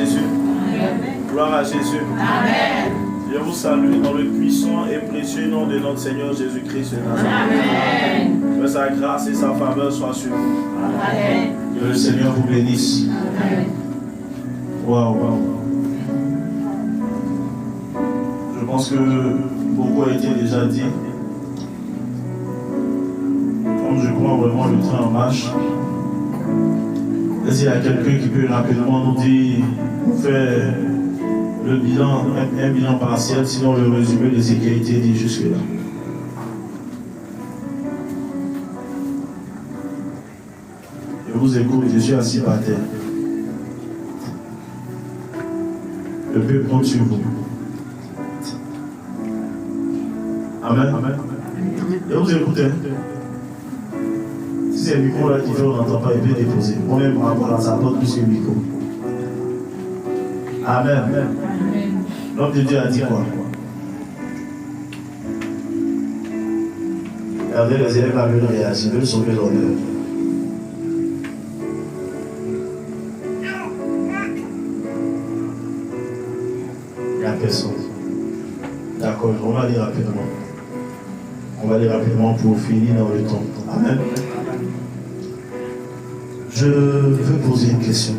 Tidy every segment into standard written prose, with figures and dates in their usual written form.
Jésus. Gloire à Jésus. Amen. Je vous salue dans le puissant et précieux nom de notre Seigneur Jésus-Christ de Nazareth. Amen. Que sa grâce et sa faveur soient sur vous. Amen. Que le Seigneur vous bénisse. Amen. Waouh. Je pense que beaucoup a été déjà dit. Comme je crois vraiment le train en marche, est-ce qu'il y a quelqu'un qui peut rapidement nous dire, faire le bilan, un bilan partiel, sinon le résumé de ce qui a été dit jusque-là? Je vous écoute, je suis assis par terre. Le peuple compte sur vous. Amen. Et vous écoutez. Si c'est le micro là qui fait, on n'entend pas, il peut déposer. Moi-même, on ça porte plus que le micro. Amen. L'homme de Dieu a dit quoi? Regardez les élèves là veulent réagir, veulent sauver l'honneur. Il n'y a personne. D'accord, on va aller rapidement. On va aller rapidement pour finir dans le temps. Amen. Je veux poser une question.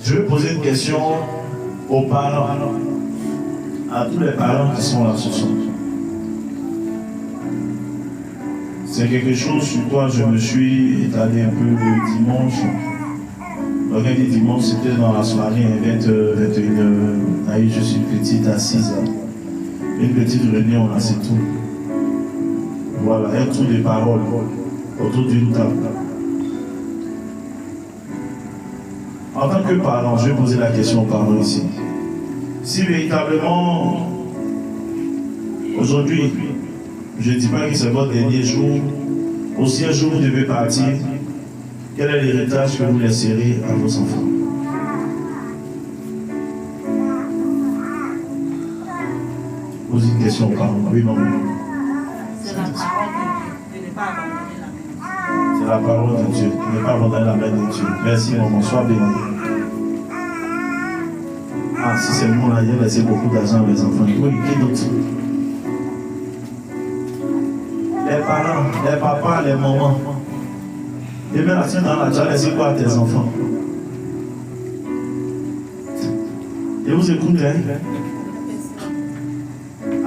Je veux poser une question aux parents, à tous les parents qui sont là ce soir. C'est quelque chose sur quoi je me suis étalé un peu le dimanche. Donc, dit dimanche, c'était dans la soirée, 21h. Là, je suis petite assise. Une petite réunion, là, c'est tout. Voilà, un tour de paroles autour d'une table. En tant que parent, je vais poser la question aux parents ici. Si véritablement, aujourd'hui, je ne dis pas que c'est votre dernier jour, aussi un jour vous devez partir, quel est l'héritage que vous laisserez à vos enfants? Posez une question aux parents. Oui, maman. C'est la parole de Dieu, de ne pas abandonner la main. C'est la parole de Dieu, de ne pas abandonner la main de Dieu. Merci, maman. Sois béni. Ah, si c'est le monde là, il a laissé beaucoup d'argent à mes enfants. Oui, qui d'autre? Les parents, les papas, les mamans. Et bien, la tienne dans la, tu as laissé quoi à tes enfants? Et vous écoutez, hein?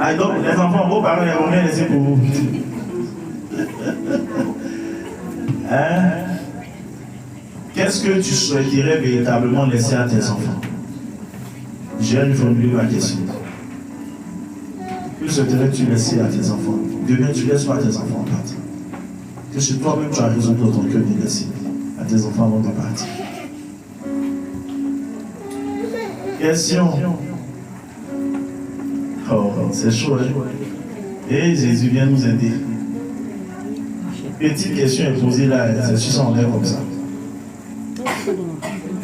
Ah, donc, les enfants, vos parents, ils vont rien laisser pour vous. Hein? Qu'est-ce que tu souhaiterais véritablement laisser à tes enfants? J'ai une formule ma question. Que souhaiterais-tu laisser à tes enfants? Demain, tu laisses pas tes enfants partir. Que c'est toi-même tu as raison dans ton cœur de laisser à tes enfants avant de partir. Question. Oh, c'est chaud, hein? Et Jésus vient nous aider. Petite question est posée là, c'est sûr en l'air comme ça.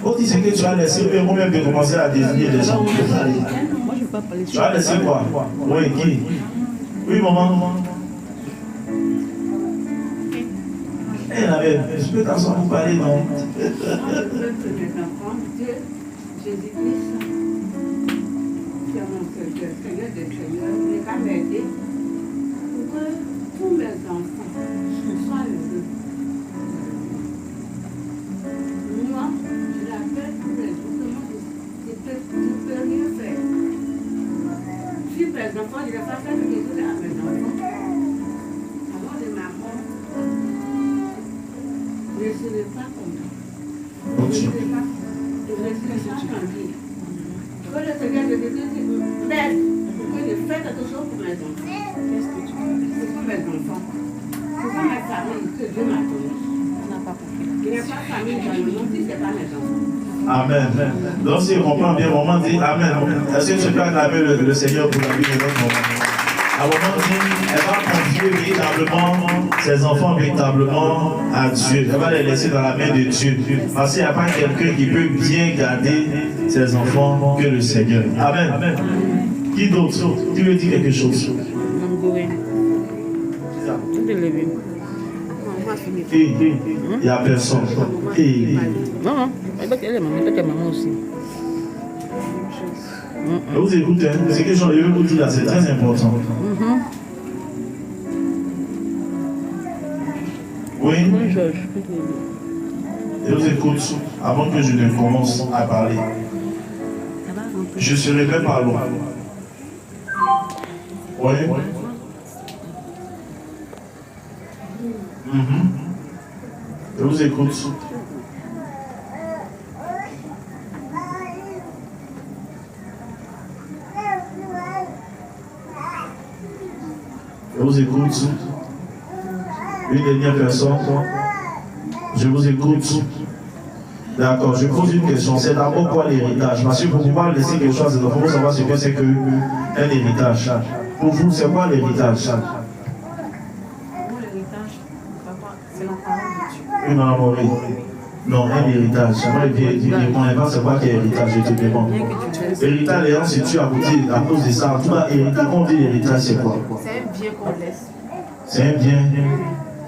On dit ce que tu as laissé, mais moi-même de commencer à désigner les gens. Tu as laissé quoi? Oui, qui? Oui, maman. Elle avait, je peux t'asseoir pour parler, non? Jésus-Christ, c'est mon Seigneur des Seigneurs, il va m'aider pour que tous mes enfants soient heureux. Moi, je l'appelle tous les jours, je peux rien faire. Si mes enfants, je ne vais pas faire quelque chose à mes enfants. Avant de ma mort, je ne serai pas content. Je ne serai pas tranquille. Que le Seigneur de Dieu m'aide pour que je fasse quelque chose pour mes enfants. Qu'est-ce que tu veux? Ce sont mes enfants. Ce sont mes familles que Dieu m'a données. Il n'y a pas de famille dans le monde si ce n'est pas mes enfants. Amen. Donc si on comprend bien, maman dit Amen. Est-ce que tu peux acclamer le Seigneur pour la vie de notre maman? À un moment dit, elle va confier véritablement ses enfants véritablement à Dieu. Elle va les laisser dans la main de Dieu. Parce qu'il n'y a pas quelqu'un qui peut bien garder ses enfants que le Seigneur. Amen. Qui d'autre? Qui veut dire quelque chose? Et il n'y a personne. Et Non, elle est maman aussi. vous écoutez, ce que je veux vous dire là, c'est très important. Oui. Je vous écoute avant que je ne commence à parler. Je serai même pas loin. Oui. Je vous écoute. Je vous écoute. Une dernière personne. Je vous écoute. D'accord, je pose une question. C'est d'abord quoi l'héritage? Parce que pour pouvoir laisser quelque chose, il faut savoir ce que c'est qu'un héritage. Pour vous, c'est quoi l'héritage? C'est la parole de Dieu. Une amourée. Non, un héritage. J'aimerais bien dire, mon c'est quoi qui est héritage? Je te demande. Héritage, les gens, si tu aboutis à cause de ça, tout va hériter. Quand on dit héritage, c'est quoi? C'est un bien qu'on laisse. C'est un bien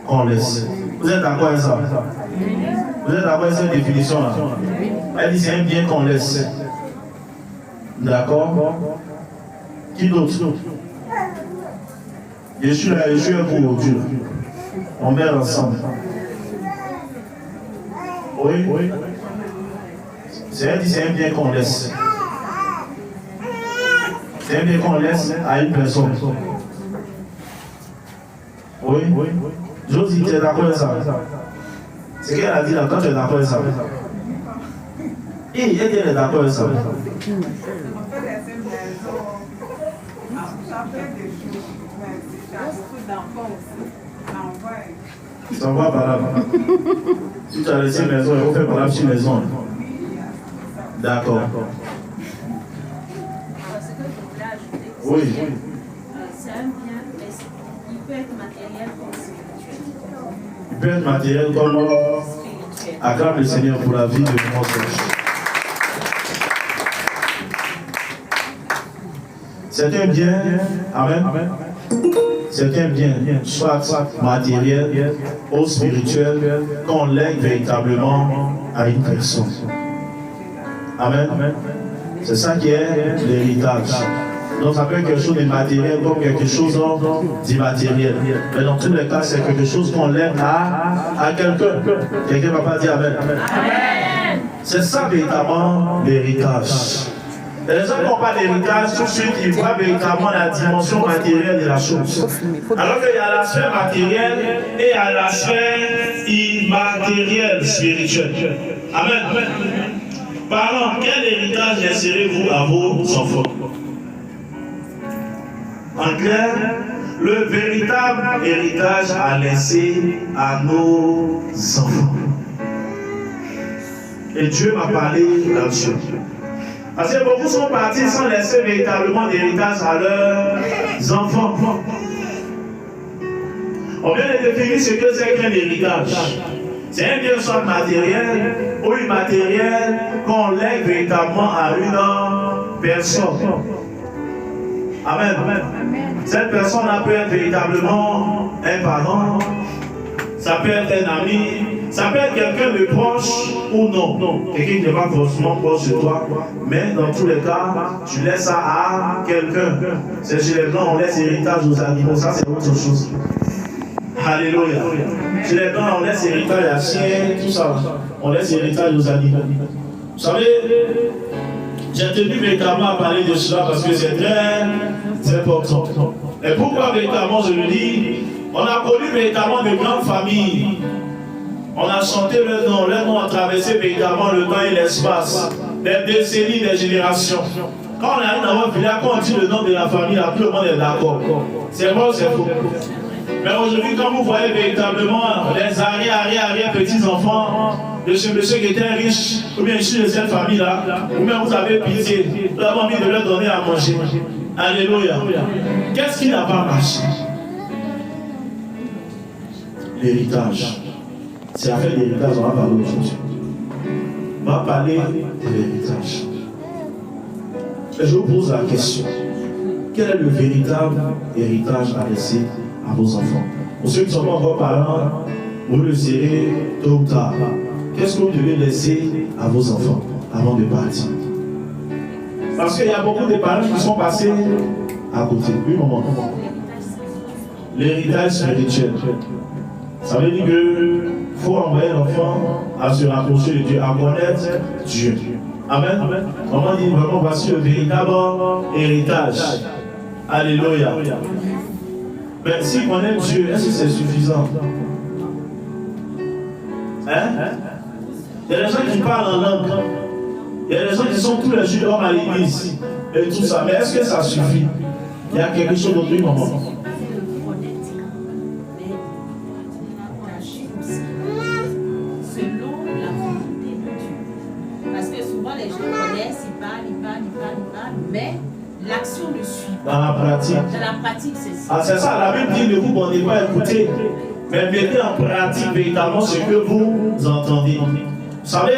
qu'on laisse. Vous êtes d'accord avec ça? Vous êtes d'accord avec cette définition-là? Elle dit c'est un bien qu'on laisse. D'accord? Qui d'autre? Je suis là, je suis un pour Dieu. On met ensemble. Oui? C'est un bien qu'on laisse. C'est un bien qu'on laisse à une personne. Oui? Josie, tu es d'accord avec ça? C'est qu'elle a dit là, quand tu es d'accord avec ça. Et elle est d'accord avec ça. Ça va par là. Si tu as laissé maison, il faut faire par là sur maison. D'accord. Ce que je voulais ajouter, Oui. c'est un bien, mais il peut être matériel comme spirituel. Il peut être matériel comme Spirituel. acclame le Seigneur pour la vie de mon frère. C'est un bien, amen. C'est un bien, soit matériel ou spirituel, qu'on lègue véritablement à une personne. Amen. C'est ça qui est l'héritage. Donc ça peut être quelque chose de matériel comme quelque chose d'immatériel. Mais dans tous les cas, c'est quelque chose qu'on lègue à quelqu'un. Quelqu'un ne va pas dire Amen. Amen. C'est ça véritablement l'héritage. Les gens qui n'ont pas d'héritage, tout de suite, ils voient véritablement la dimension matérielle de la chose. Alors qu'il y a l'aspect matériel et il y a l'aspect immatériel, spirituel. Amen. Parents, quel héritage laisserez-vous à vos enfants? En clair, le véritable héritage à laisser à nos enfants. Et Dieu m'a parlé là-dessus. Parce que beaucoup sont partis sans laisser véritablement d'héritage à leurs enfants. On vient de définir ce que c'est qu'un héritage. C'est un bien soit matériel ou immatériel qu'on lègue véritablement à une personne. Amen. Cette personne-là peut être véritablement un parent, ça peut être un ami, ça peut être quelqu'un de proche ou non. Quelqu'un qui n'est pas forcément proche de toi, mais dans tous les cas, tu laisses ça à quelqu'un. C'est chez les blancs, on laisse héritage aux animaux, ça c'est autre chose. Alléluia. Chez les blancs, on laisse héritage à chiens, tout ça. On laisse héritage aux animaux. Vous savez, j'ai tenu véritablement à parler de cela parce que c'est très important. Et pourquoi véritablement je le dis? On a connu véritablement de grandes familles. On a chanté leur nom a traversé véritablement le temps et l'espace, des décennies, des générations. Quand on arrive dans votre village, quand on dit le nom de la famille, là, tout le monde est d'accord. C'est vrai ou c'est faux? Mais aujourd'hui, quand vous voyez véritablement les arrière petits-enfants de ce monsieur qui était riche, ou bien issu de cette famille-là, ou bien vous avez pitié, vous avez envie de leur donner à manger. Alléluia. Qu'est-ce qui n'a pas marché? L'héritage. C'est à faire l'héritage, on va parler aujourd'hui. On va parler de l'héritage. Et je vous pose la question. Quel est le véritable héritage à laisser à vos enfants? Pour ceux qui ne sont pas encore parents, vous le serez tôt ou tard. Qu'est-ce que vous devez laisser à vos enfants avant de partir? Parce qu'il y a beaucoup de parents qui sont passés à côté. Oui, maman. L'héritage spirituel. Ça veut dire qu'il faut envoyer l'enfant à se rapprocher de Dieu, à connaître Dieu. Amen. Maman dit vraiment, voici le véritable héritage. Alléluia. Mais si on aime Dieu, est-ce que c'est suffisant? Hein? Il y a des gens qui parlent en langue. Il y a des gens qui sont tous les jours à l'église et tout ça. Mais est-ce que ça suffit? Il y a quelque chose d'autre, maman. Mais l'action ne suit pas. Dans la pratique. Dans la pratique, c'est ça. Ah, c'est ça, la Bible dit ne vous bandez pas écouter, mais mettez en pratique véritablement ce que vous entendez. Vous savez,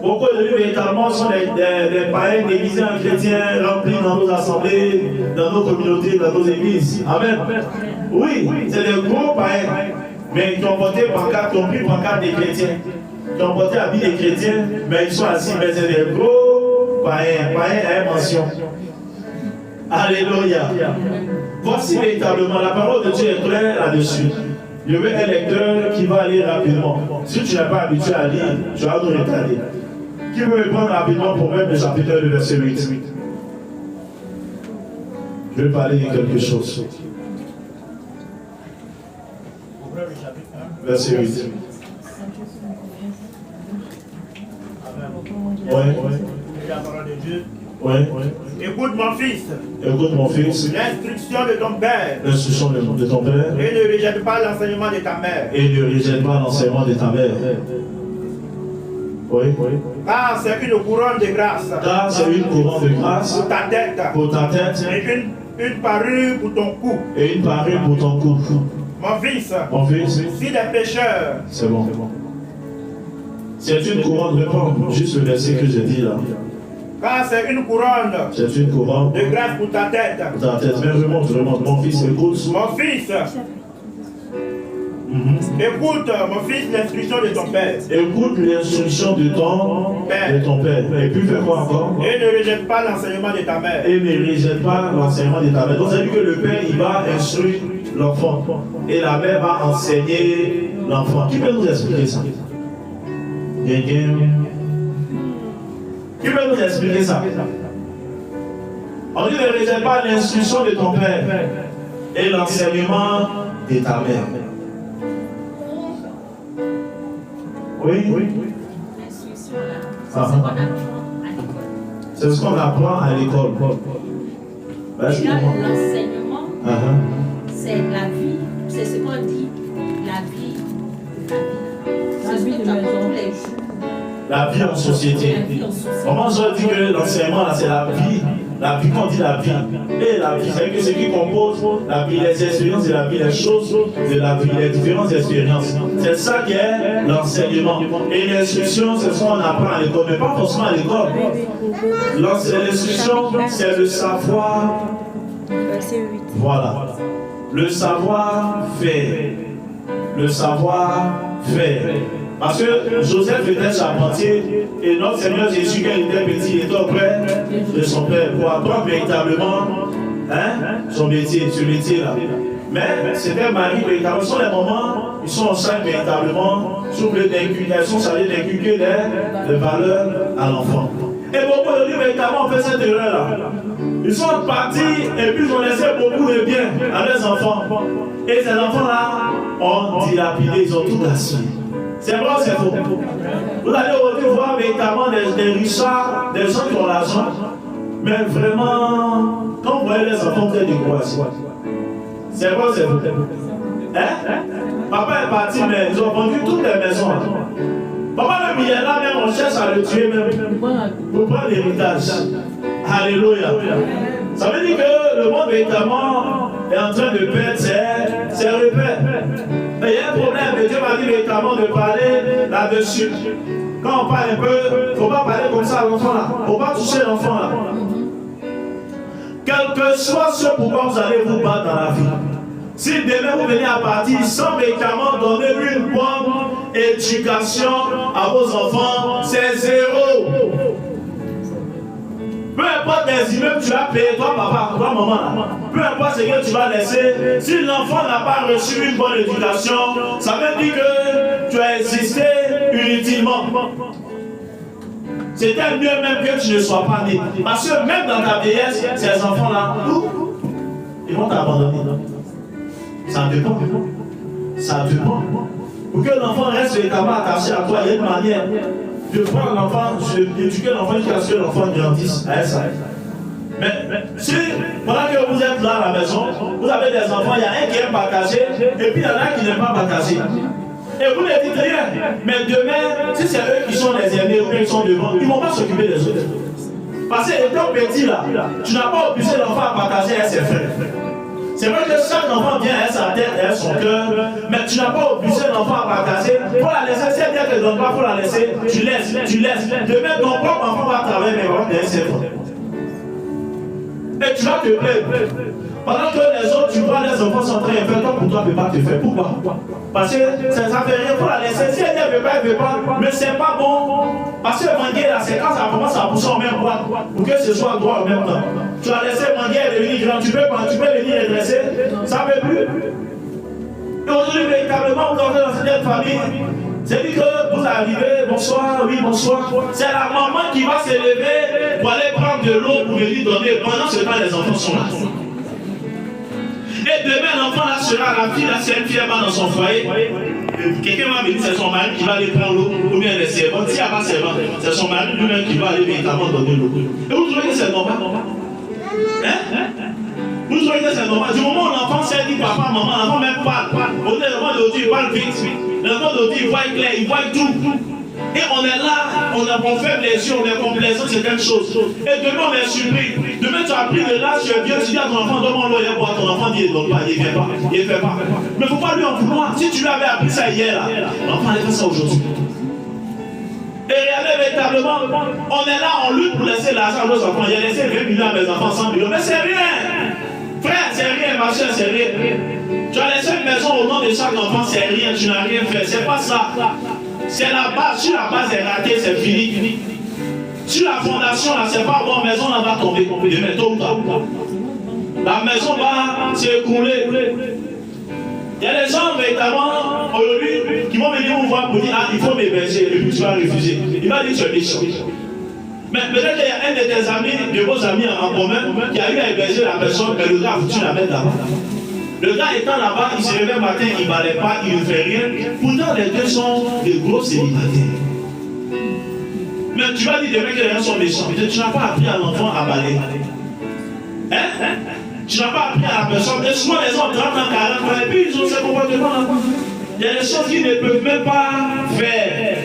beaucoup de nous véritablement sont des païens déguisés en chrétiens, remplis dans nos assemblées, dans nos communautés, dans nos églises. Amen. Oui, c'est des gros païens, mais qui ont porté pancarte, qui ont pris pancarte des chrétiens, qui ont porté habit des chrétiens, mais ils sont assis, mais c'est des gros païens, païens à mention. Alléluia. Voici véritablement la parole de Dieu est claire là-dessus. Je veux un lecteur qui va lire rapidement. Si tu n'es pas habitué à lire, tu vas nous retarder. Qui veut répondre rapidement pour même le chapitre 1, le verset 8? Je vais parler de quelque chose. Verset 8. Oui. La parole de Dieu. Oui. Écoute mon fils. Écoute mon fils. L'instruction de ton père. L'instruction de ton père. Et ne rejette pas l'enseignement de ta mère. Et ne rejette pas l'enseignement de ta mère. Oui. Car c'est une couronne de grâce. Car c'est une couronne de grâce. Pour ta tête. Pour ta tête. Et une parure pour ton cou. Et une parure pour ton cou. Mon fils. Mon fils. Si des pécheurs. C'est bon. C'est une couronne, réponds juste le verset que j'ai dit là. Car c'est une couronne. C'est une couronne de grâce pour ta tête. Pour ta tête. Mais remonte. Mon fils, écoute. Mon fils. Écoute, mon fils, l'instruction de ton père. Écoute l'instruction de ton père. Et puis fais quoi encore? Et ne rejette pas l'enseignement de ta mère. Et ne rejette pas l'enseignement de ta mère. Donc ça veut dire que le père, il va instruire l'enfant. Et la mère va enseigner l'enfant. Qui peut nous expliquer ça? Qui peut nous expliquer ça? On dit ne rejette pas l'instruction de ton père et l'enseignement de ta mère. Oui. L'instruction là, c'est ce qu'on apprend à l'école. C'est ce qu'on apprend à l'école. Et là, l'enseignement, c'est la vie, c'est ce qu'on dit, la vie. C'est ce que tu apprends tous les jours. La vie en société. Comment je dis que l'enseignement là c'est la vie? La vie, quand on dit la vie, et la vie, c'est que ce qui compose la vie, les expériences de la vie, les choses de la vie, les différentes expériences. C'est ça qui est l'enseignement. Et l'instruction, c'est ce qu'on apprend à l'école, mais pas forcément à l'école. L'instruction, c'est le savoir. Voilà. Le savoir-faire. Le savoir-faire. Parce que Joseph était charpentier et notre Seigneur Jésus, quand il était petit, il était auprès de son père pour apprendre véritablement son métier, ce métier-là. Mais c'était Marie, véritablement. Ce sont les moments, ils sont enceintes véritablement, elles sont chargées d'inculquer des valeurs à l'enfant. Et beaucoup de nous, véritablement, ont fait cette erreur-là. Ils sont partis et puis ils ont laissé beaucoup de biens à leurs enfants. Et ces enfants-là ont dilapidé, ils ont tout gaspillé. C'est vrai ou c'est faux? Vous allez aujourd'hui voir véritablement des richards, des gens qui ont l'argent, mais vraiment, quand vous voyez les enfants, vous êtes découragés. C'est vrai ou c'est faux? Papa est parti, mais ils ont vendu toutes les maisons. Papa le milliardaire, même on cherche à le tuer même pour prendre l'héritage. Alléluia. Ça veut dire que le monde véritablement est en train de perdre ses repères. Mais il y a un problème, et Dieu m'a dit véritablement de parler là-dessus. Quand on parle un peu, il ne faut pas parler comme ça à l'enfant là. Il ne faut pas toucher l'enfant là. Quel que soit ce pourquoi vous allez vous battre dans la vie, Si demain vous venez à partir sans véritablement donner une bonne éducation à vos enfants, c'est zéro. Peu importe les immeubles que tu vas payer, toi papa, toi maman, là, peu importe ce que tu vas laisser, si l'enfant n'a pas reçu une bonne éducation, ça veut dire que tu as existé inutilement. C'était mieux même que tu ne sois pas né. Parce que même dans ta vieillesse, ces enfants-là, ils vont t'abandonner. Ça dépend. Ça dépend. Pour que l'enfant reste véritablement attaché à toi, il y a une manière de prendre l'enfant, d'éduquer l'enfant jusqu'à ce que l'enfant grandisse à ça. Mais si, pendant que vous êtes là à la maison, vous avez des enfants, il y a un qui aime partager, et puis il y en a qui n'aiment pas partager. Et vous ne dites rien. Mais demain, si c'est eux qui sont les aînés ou qui sont devant, ils ne vont pas s'occuper des autres. Parce que étant petit là, tu n'as pas obligé l'enfant à partager avec ses frères. C'est vrai que chaque enfant vient avec sa tête et avec son cœur, mais tu n'as pas obligé l'enfant à partager. Il faut la laisser, si elle ne te donne pas, il faut la laisser, tu laisses. Demain, ton propre enfant va travailler, mais il va derrière ses frères. Et tu vas te plaindre. Pendant que les autres, tu vois les enfants sont en train de faire, toi pour toi, tu ne peux pas te faire. Pourquoi? Parce que ça ne fait rien, il faut la laisser. Si elle ne veut pas, elle ne veut pas. Mais ce n'est pas bon. Parce que manguer là, c'est quand ça commence à pousser en même boîte pour que ce soit droit en même temps. Tu as laissé manguer et devenir grand, tu peux venir redresser, ça ne peut plus. Et aujourd'hui, véritablement, vous entrez dans cette famille. C'est dit que vous arrivez, bonsoir, oui, bonsoir. C'est la maman qui va se lever pour aller prendre de l'eau pour venir donner. Pendant ce temps, les enfants sont là. Et demain, l'enfant là sera la fille, là, c'est une fille là-bas dans son foyer. Quelqu'un va venir, c'est son mari qui va aller prendre l'eau, ou bien les servantes. S'il n'y a pas servante, c'est son mari lui-même qui va aller véritablement donner l'eau. Et vous trouvez que c'est normal? Vous trouvez que c'est normal? Du moment où l'enfant s'est dit papa, maman, l'enfant même parle. L'enfant d'aujourd'hui, il parle vite. L'enfant d'aujourd'hui, il voit clair, il voit tout. Et on est là, on ferme les yeux, on est complaisant, c'est quelque chose. Et demain, on est surpris. Demain, tu as pris de l'âge, tu es vieux, tu dis à ton enfant, donne-moi l'eau, il boit. Ton enfant dit, il ne donne pas, il ne vient pas, il ne fait pas. Mais il ne faut pas lui en vouloir. Si tu lui avais appris ça hier, l'enfant allait faire ça aujourd'hui. Et regardez véritablement, on est là, on lutte pour laisser l'argent à nos enfants. Il a laissé 20 millions à mes enfants, 100 millions. Mais c'est rien. Frère, c'est rien, ma soeur, c'est rien. Tu as laissé une maison au nom de chaque enfant, c'est rien, tu n'as rien fait. C'est pas ça. C'est la base, si la base est ratée, c'est fini. Si la fondation, là, c'est pas bon, la maison là, va tomber. Demain, tôt ou tard. La maison va s'écrouler. Il y a des gens, véritablement, aujourd'hui, qui vont venir vous voir pour dire, ah, il faut m'héberger, et puis tu vas refuser. Il va dire, tu es méchant. Mais peut-être qu'il y a un de tes amis, de vos amis en commun, qui a eu à héberger la personne, mais le gars a foutu la mettre là-bas. Le gars étant là-bas, il se réveille le matin, il ne balaye pas, il ne fait rien. Pourtant, les deux sont des gros célibataires. Mais tu vas dire demain que les gens sont méchants. Tu n'as pas appris à l'enfant à balayer. Tu n'as pas appris à la personne. Et souvent, les gens 30 ans, 40 ans, et puis ils ont ce comportement-là. Il y a des choses qu'ils ne peuvent même pas faire.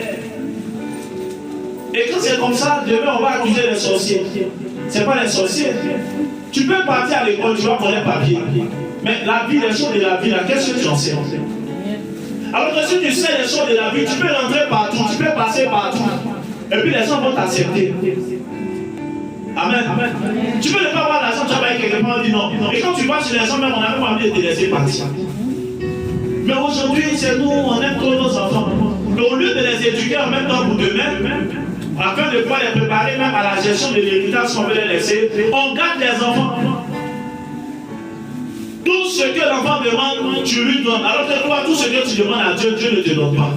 Et quand c'est comme ça, demain, on va accuser les sorciers. Ce n'est pas les sorciers. Tu peux partir à l'école, tu vas connaître papier. Mais la vie, les choses de la vie, là, qu'est-ce que tu en sais? Alors que si tu sais les choses de la vie, tu peux rentrer partout, tu peux passer partout. Et puis les gens vont t'accepter. Amen. Tu peux ne pas avoir l'argent, tu vas aller quelque part, on dit non. Et quand tu vas chez les gens, même on n'a même pas envie de te laisser partir. Mais aujourd'hui, c'est nous, on aime trop nos enfants. Mais au lieu de les éduquer en même temps pour demain, afin de pouvoir les préparer même à la gestion de l'héritage qu'on veut les laisser, on garde les enfants. Tout ce que l'enfant demande, tu lui donnes. Alors que toi, tout ce que tu demandes à Dieu, Dieu ne te donne pas.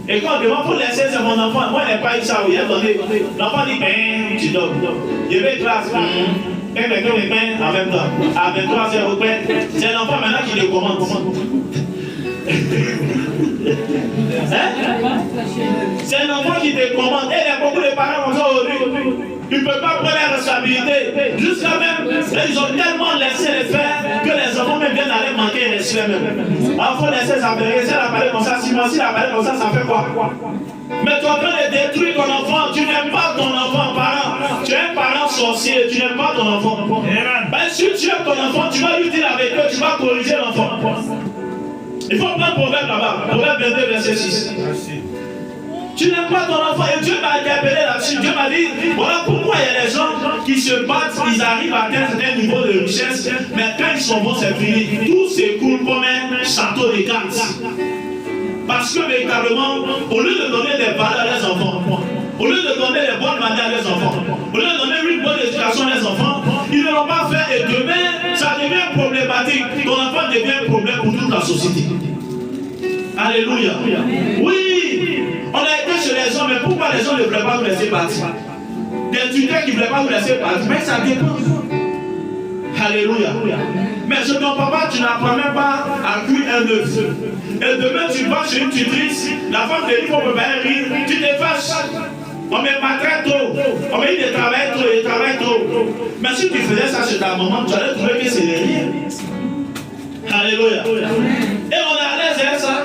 Et quand on demande pour laisser, c'est mon enfant. Moi, il n'est pas eu ça, il a donné. L'enfant dit, ben, tu donnes. Je vais classe, en même temps. À 23 heures, c'est l'enfant maintenant qui le commande. C'est l'enfant qui te commande. Et il y a beaucoup de parents comme ça aujourd'hui. Ils ne peuvent pas prendre la responsabilité. Jusqu'à même, ils ont tellement laissé les faire que les enfants même viennent aller manquer les soeurs même. Alors il faut laisser ça faire. Si elle apparaît comme ça, si moi, si elle apparaît comme ça, ça fait quoi? Mais tu es en train de détruire ton enfant. Tu n'aimes pas ton enfant, parent. Tu es un parent sorcier, tu n'aimes pas ton enfant. Ben, si tu aimes ton enfant, tu vas lui dire avec eux, tu vas corriger l'enfant. Il faut prendre Proverbe là-bas. Proverbe 22, verset 6. Tu n'aimes pas ton enfant. Et Dieu m'a interpellé là-dessus. Dieu m'a dit, voilà pourquoi il y a des gens qui se battent, ils arrivent à atteindre un niveau de richesse, mais quand ils sont bons, c'est fini. Tout s'écoule comme un château de cartes. Parce que véritablement, au lieu de donner des valeurs à les enfants, au lieu de donner les bonnes manières à les enfants, au lieu de donner une bonne éducation à les enfants, ils ne l'ont pas fait et demain, ça devient problématique. Ton enfant devient un problème pour toute la société. Alléluia. Oui, on a été chez les hommes, mais pourquoi les gens ne voulaient pas nous laisser partir? Des tuteurs qui ne voulaient pas nous laisser partir, mais ça dépend. Alléluia. Mais je ton papa, tu n'apprends même pas à cuire un œuf. Et demain, tu vas chez une tutrice, la femme te dit qu'on peut pas rire, tu te fâches. On me maltraite trop. On me dit de travailler trop, de travailler trop. Mais si tu faisais ça chez ta maman, tu allais trouver que c'est rien. Alléluia. Et on est à l'aise avec ça.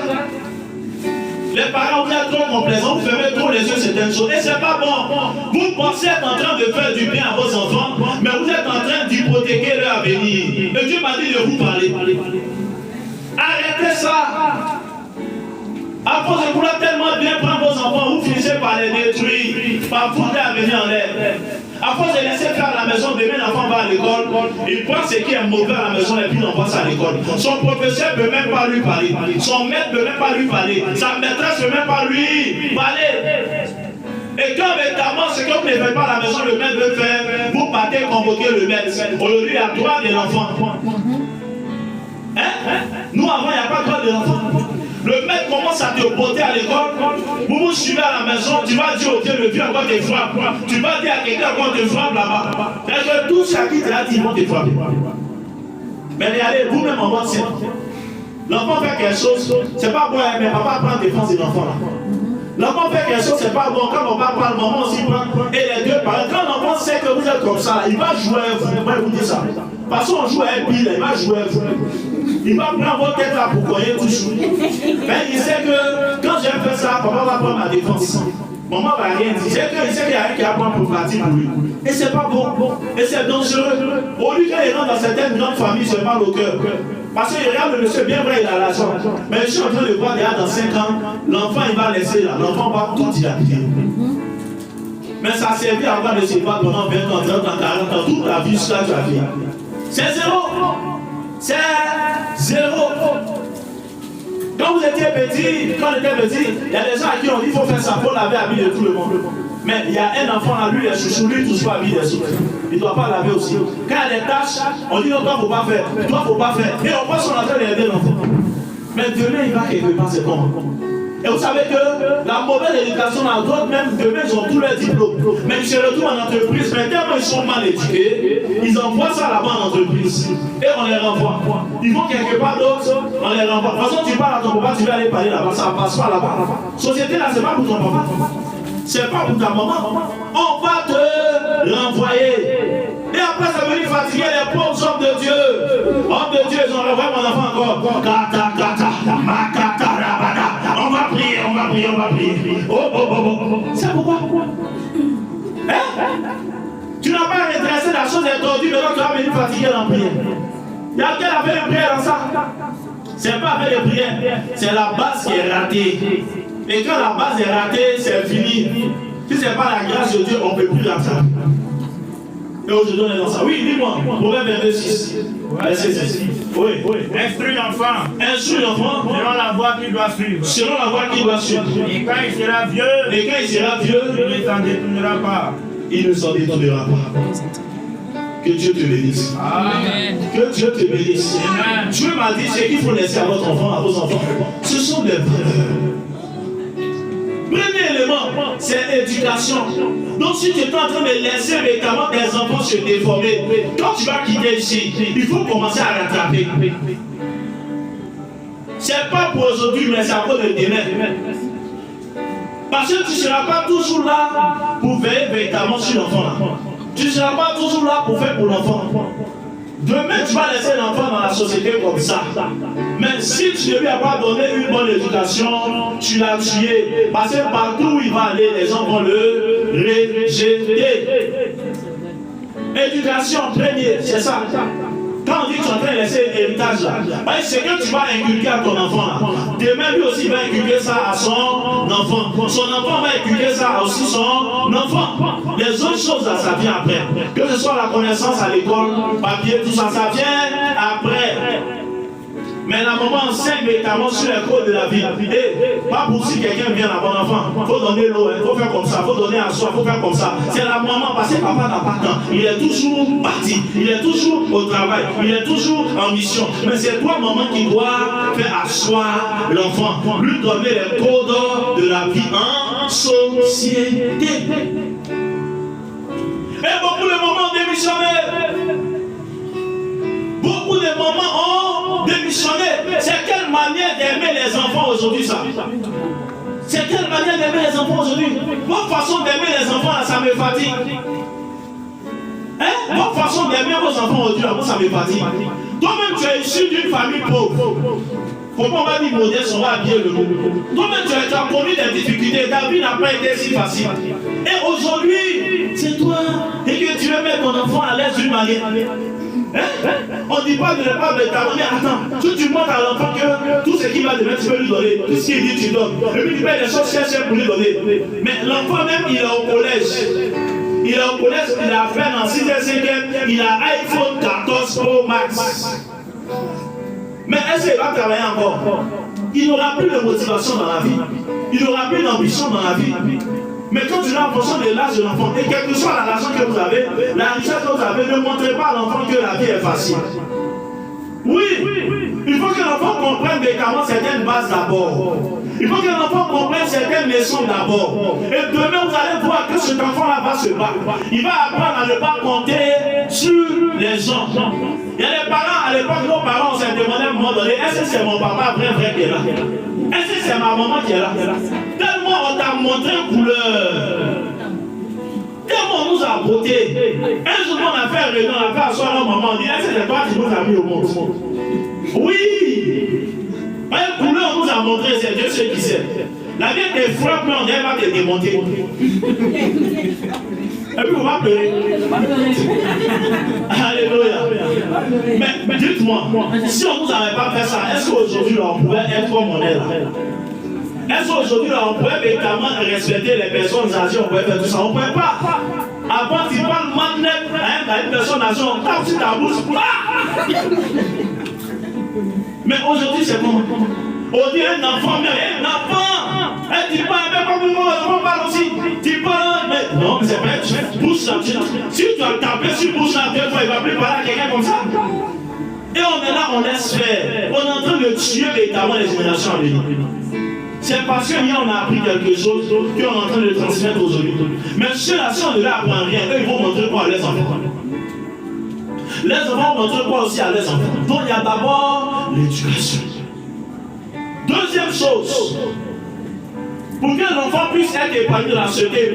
Les parents, vous êtes trop complaisants, vous fermez trop les yeux, c'est une chose. Et c'est pas bon. Vous pensez être en train de faire du bien à vos enfants, mais vous êtes en train d'hypothéquer leur avenir. Et Dieu m'a dit de vous parler. Arrêtez ça. À force de vouloir tellement bien prendre vos enfants, vous finissez par les détruire, par foutre l'avenir en l'air. À force de laisser faire à la maison, demain l'enfant va à l'école, il prend ce qui est mauvais à la maison et puis il envoie ça à l'école. Son professeur ne peut même pas lui parler, son maître ne peut même pas lui parler, sa maîtresse ne peut même pas lui parler. Et quand véritablement ce que vous ne faites pas à la maison, le maître veut faire, vous partez convoquer le maître. Aujourd'hui, il y a droit de l'enfant. Nous avant, il n'y a pas droit de l'enfant. Le maître commence à te botter à l'école. Vous vous suivez à la maison, tu vas dire au Dieu, le Dieu encore te frappe. Tu vas dire à quelqu'un qu'on te frappe là-bas. Parce que tout ce qui te l'a dit, ils vont te frapper. Mais regardez, vous-même en votre sein. L'enfant fait quelque chose, c'est pas bon, mais papa prend défense de l'enfant là. L'enfant fait quelque chose, c'est pas bon. Quand on va prendre, maman aussi prend. Et les deux parents, quand l'enfant sait que vous êtes comme ça, il va jouer à vous. Moi, je vous dis ça. Parce qu'on joue à un pile, il va jouer à vous. Il va prendre votre tête là pour cogner toujours. Mais il sait que quand j'ai fait ça, papa va prendre ma défense. Maman va rien dire. Il sait qu'il y a un qui apprend pour partir pour lui. Et c'est pas bon. Et c'est dangereux. Au lieu qu'il rentre dans certaines grandes familles, se mal au cœur. Parce qu'il regarde le monsieur, bien vrai, il a l'argent. Mais je suis en train de voir déjà dans 5 ans, l'enfant il va laisser là. L'enfant va tout dilapider. Mais ça a servi à avoir de ses pas pendant 20 ans, 30 ans, 40 ans, toute la vie jusqu'à ta vie. C'est zéro. C'est zéro. Quand vous étiez petit, quand on était petit, il y a des gens à qui on dit qu'il faut faire ça, il faut laver l'habit de tout le monde. Mais il y a un enfant à lui, il est chouchou, lui, il ne touche pas l'habit des autres. Il ne doit pas laver aussi. Quand il y a des tâches, on dit non, toi, il ne faut pas faire. Toi, il ne faut pas faire. Et on passe son entrain d'aider l'enfant. Mais demain, il va quelque part, c'est bon. Et vous savez que la mauvaise éducation dans d'autres, même demain, ils ont tous leurs diplômes. Mais ils se retrouvent en entreprise, mais tellement ils sont mal éduqués, ils envoient ça là-bas en entreprise. Et on les renvoie. Ils vont quelque part d'autre, on les renvoie. De toute façon, tu parles à ton papa, tu vas aller parler là-bas, ça ne passe pas là-bas. Société là, ce n'est pas pour ton papa. C'est pas pour ta maman. On va te renvoyer. Et après, ça veut dire fatiguer les pauvres hommes de Dieu. Hommes de Dieu, ils ont renvoyé mon enfant encore. Kata, kata, makata, rabada. On va prier, on va prier, on va prier. Oh, oh, oh, oh. C'est pourquoi? Tu n'as pas redressé la chose est tordue, mais là tu vas venir fatiguer dans la prière. Il y a quelqu'un qui a fait une prière dans ça. C'est pas avec les prières, c'est la base qui est ratée. Et quand la base est ratée, c'est fini. Si ce n'est pas la grâce de Dieu, on ne peut plus rattraper. Et aujourd'hui, on est dans ça. Oui, dis-moi, Proverbe 26. Verset 6. Oui. Instruis l'enfant. Instruis l'enfant. Selon la voie qu'il doit suivre. Selon la voie qu'il doit suivre. Et quand il sera vieux, il ne s'en détournera pas. Il ne s'en détournera pas. Que Dieu te bénisse. Amen. Que Dieu te bénisse. Amen. Dieu m'a dit ce qu'il faut laisser à votre enfant, à vos enfants. Ce sont des valeurs. Premier élément, c'est l'éducation. Donc si tu es en train de laisser véritablement tes enfants se déformer, quand tu vas quitter ici, il faut commencer à rattraper. C'est pas pour aujourd'hui, mais c'est à cause de demain. Parce que tu ne seras pas toujours là pour veiller véritablement sur l'enfant là. Tu ne seras pas toujours là pour faire pour l'enfant. Demain, tu vas laisser l'enfant dans la société comme ça. Mais si tu ne lui as pas donné une bonne éducation, tu l'as tué. Parce que partout où il va aller, les gens vont le rejeter. Éducation première, c'est ça. Quand on dit que tu es en train de laisser l'héritage là, c'est que tu vas inculquer à ton enfant là. Demain, lui aussi va inculquer ça à son enfant. Son enfant va inculquer ça aussi son enfant. Les autres choses là, ça vient après. Que ce soit la connaissance à l'école, papier, tout ça, ça vient après. Mais la maman enseigne médicaments sur les codes de la vie. Et pas pour si quelqu'un vient à bon enfant. Il faut donner l'eau, il faut faire comme ça, il faut donner à soi, il faut faire comme ça. C'est la maman, parce que papa n'a pas de temps. Il est toujours parti, il est toujours au travail, il est toujours en mission. Mais c'est toi, maman, qui dois faire asseoir l'enfant, lui donner les codes de la vie en société. Et beaucoup de mamans démissionnaient. Beaucoup de mamans ont démissionné. C'est quelle manière d'aimer les enfants aujourd'hui ça? C'est quelle manière d'aimer les enfants aujourd'hui? Votre façon d'aimer les enfants là, ça me fatigue. Hein? Votre façon d'aimer vos enfants aujourd'hui là, ça me fatigue. Toi-même tu es issu d'une famille pauvre. Comment on va dire modeste, on va habiller le mot. Toi-même tu as connu des difficultés. Ta vie n'a pas été si facile. Et aujourd'hui, c'est toi. Et que tu veux mettre ton enfant à l'aise d'une manière. On ne dit pas de ne pas mettre ta main, mais attends, tu montres à l'enfant que tout ce qu'il va donner, tu peux lui donner. Tout ce qu'il dit, tu donnes. Et puis tu fais des choses cherchées pour lui donner. Mais l'enfant même, il est au collège. Il est au collège, il a fait en 6e, 5e, il a iPhone 14 Pro Max. Mais est-ce qu'il va travailler encore? Il n'aura plus de motivation dans la vie. Il n'aura plus d'ambition dans la vie. Mais quand tu l'as en fonction de l'âge de l'enfant, et quelle que soit l'argent que vous avez, la richesse que vous avez, ne montrez pas à l'enfant que la vie est facile. Oui, il faut que l'enfant comprenne véritablement certaines bases d'abord. Il faut que l'enfant comprenne certaines leçons d'abord. Et demain, vous allez voir que cet enfant-là va se battre. Il va apprendre à ne pas compter sur les gens. Il y a des parents, à l'époque, nos parents, on s'est demandé à un moment donné, est-ce que c'est mon papa vrai qui est là? Est-ce que c'est ma maman qui est là? Tellement on t'a montré couleur. Tellement on nous a beauté. Un jour, on a fait un réunion, on a fait asseoir nos mamans, on dit, est-ce que c'est toi qui nous as mis au monde? Oui! Une couleur, on nous a montré, c'est Dieu seul qui sait. La vie des frères, mais on va te démonter. Et puis on va pleurer. Alléluia. Mais dites-moi, si on ne nous avait pas fait ça, est-ce qu'aujourd'hui on pouvait être comme on est là? Est-ce qu'aujourd'hui on pouvait véritablement respecter les personnes âgées? On pouvait faire tout ça? On ne pouvait pas. Avant, tu parles manette à une personne âgée, on tape sur ta bouche. Mais aujourd'hui, c'est comment? On dit un enfant, mais un enfant! Tu parles, mais comme on parle aussi. Tu parles, mais non, mais c'est pas une bouche là. Si tu as tapé sur bouche là, deux fois, il ne va plus parler à quelqu'un comme ça. Et on est là, on laisse faire. On est en train de tuer véritablement les générations à venir. C'est parce que hier on a appris quelque chose qu'on est en train de transmettre aujourd'hui. Mais ceux là, si on ne leur apprend rien, eux ils vont montrer quoi à leurs enfants. Les enfants vont montrer quoi aussi à leurs enfants. Donc il y a d'abord l'éducation. Deuxième chose, pour que l'enfant puisse être épanoui dans la société,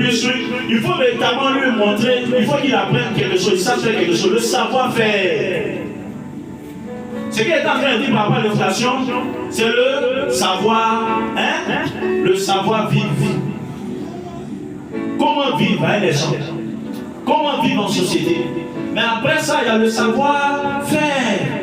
il faut véritablement lui montrer, il faut qu'il apprenne quelque chose, il sache faire quelque chose, le savoir-faire. Ce qu'il est en train de dire par rapport à l'inflation, c'est le savoir, le savoir-vivre. Comment vivre avec les gens? Comment vivre en société? Mais après ça, il y a le savoir-faire.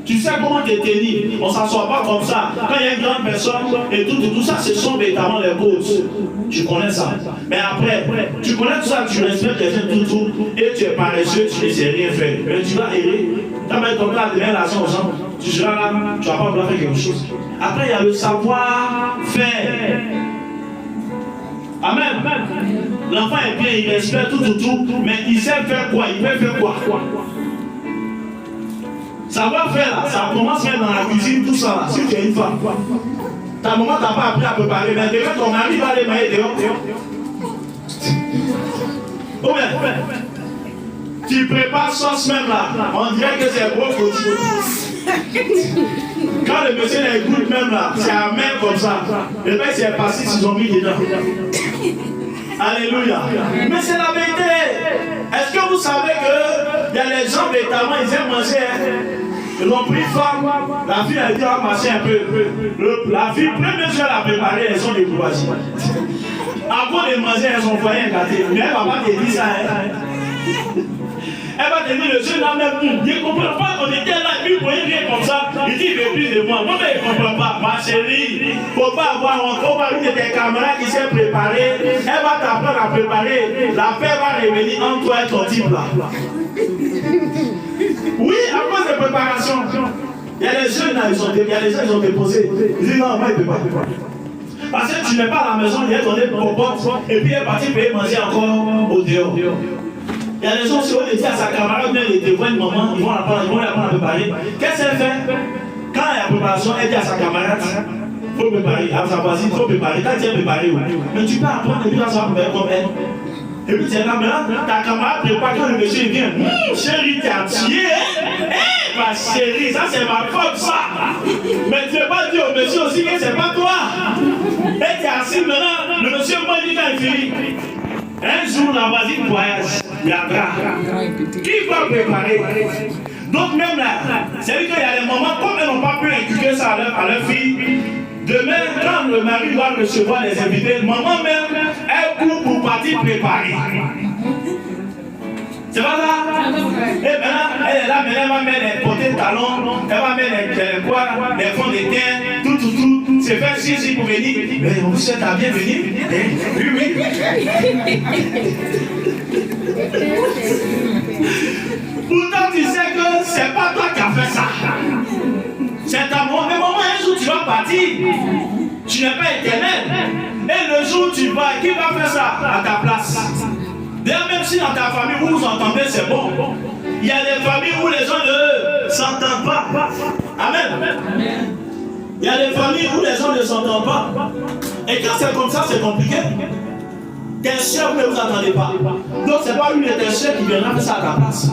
Tu sais comment te tenir. On ne s'assoit pas comme ça. Quand il y a une grande personne et tout ça, ce sont véritablement les causes. Tu connais ça. Mais après, tu connais tout ça, tu respectes les gens tout, et tu es paresseux, tu ne sais rien faire. Mais tu vas errer. Tu vas ton plat, donner l'argent aux gens. Tu seras là, tu ne vas pas vouloir faire quelque chose. Après, il y a le savoir-faire. Amen. L'enfant est bien, il respecte tout, mais il sait faire quoi? Il peut faire quoi? Savoir-faire là, ça commence même dans la cuisine, tout ça là. Si tu es une femme, ta maman t'a pas appris à préparer, mais demain ton mari va aller mailler dehors. Oh bien, tu prépares sauce même là, on dirait que c'est gros petit. Quand le monsieur les goûte même là, c'est à main comme ça. Et bien c'est passé s'ils ont mis dedans. Alléluia. Mais c'est la vérité. Est-ce que vous savez que il y a les gens véritablement, ils aiment manger? Ils ont pris femme. La fille a dit on va marcher un peu. La fille, première chose à préparer, elles sont des bourgeoisie. Avant de manger, elles ont foyer gâté. Mais elle va pas te dire ça. Elle va te dire, le jeune homme, il ne comprend pas qu'on était là, puis vous voyez bien comme ça. Il dit, il veut plus de moi. Moi, il ne comprend pas. Ma chérie, il ne faut pas avoir encore une de tes camarades qui s'est préparée. Elle va t'apprendre à préparer. La paix va revenir entre toi et ton type là. Oui, à cause de préparation. Il y a des jeunes là, il y a des gens qui ont déposé. Ils disent, non, moi, il ne peut pas. Parce que tu n'es pas à la maison, il est donné pour pote, et puis il est parti payer manger encore au dehors. Il y a des gens qui ont dit à sa camarade, même les témoins de maman, ils vont l'apprendre à préparer. Qu'est-ce qu'elle fait? Quand il y a préparation, elle dit à sa camarade, il faut préparer, à sa voisine, il faut préparer. Quand tu es préparé, mais tu peux apprendre et puis quand ça va préparer comme elle. Et puis tu es là, maintenant, ta camarade prépare quand le monsieur vient. Chérie, t'es entier, hein? Ma chérie, ça c'est ma faute, ça. Mais tu ne veux pas dire au monsieur aussi que c'est pas toi. Et tu es assis maintenant, le monsieur m'a dit quand il finit. Un jour, la voisine voyage, il y a qui va préparer? Donc même là, c'est vrai qu'il y a des moments, comme elles n'ont pas pu inculquer ça à leur fille, demain, quand le mari doit recevoir les invités, maman même, elle court pour partir préparer. C'est pas ça? Et maintenant, elle est là, elle va mettre les potées de talons, elle va mettre les fonds de teint, tout. C'est faire si pour venir. Mais vous souhaite la bienvenue. Oui. Pourtant, tu sais que c'est pas toi qui as fait ça. C'est ta maman. Mais maman, un jour tu vas partir. Tu n'es pas éternel. Et le jour où tu vas, qui va faire ça à ta place? D'ailleurs, même si dans ta famille vous vous entendez, c'est bon. Il y a des familles où les gens ne s'entendent pas. Amen. Il y a des familles où les gens ne s'entendent pas. Et quand c'est comme ça, c'est compliqué. Tes soeurs ne vous entendez pas. Donc, ce n'est pas une de tes soeurs qui viendra faire ça à ta place.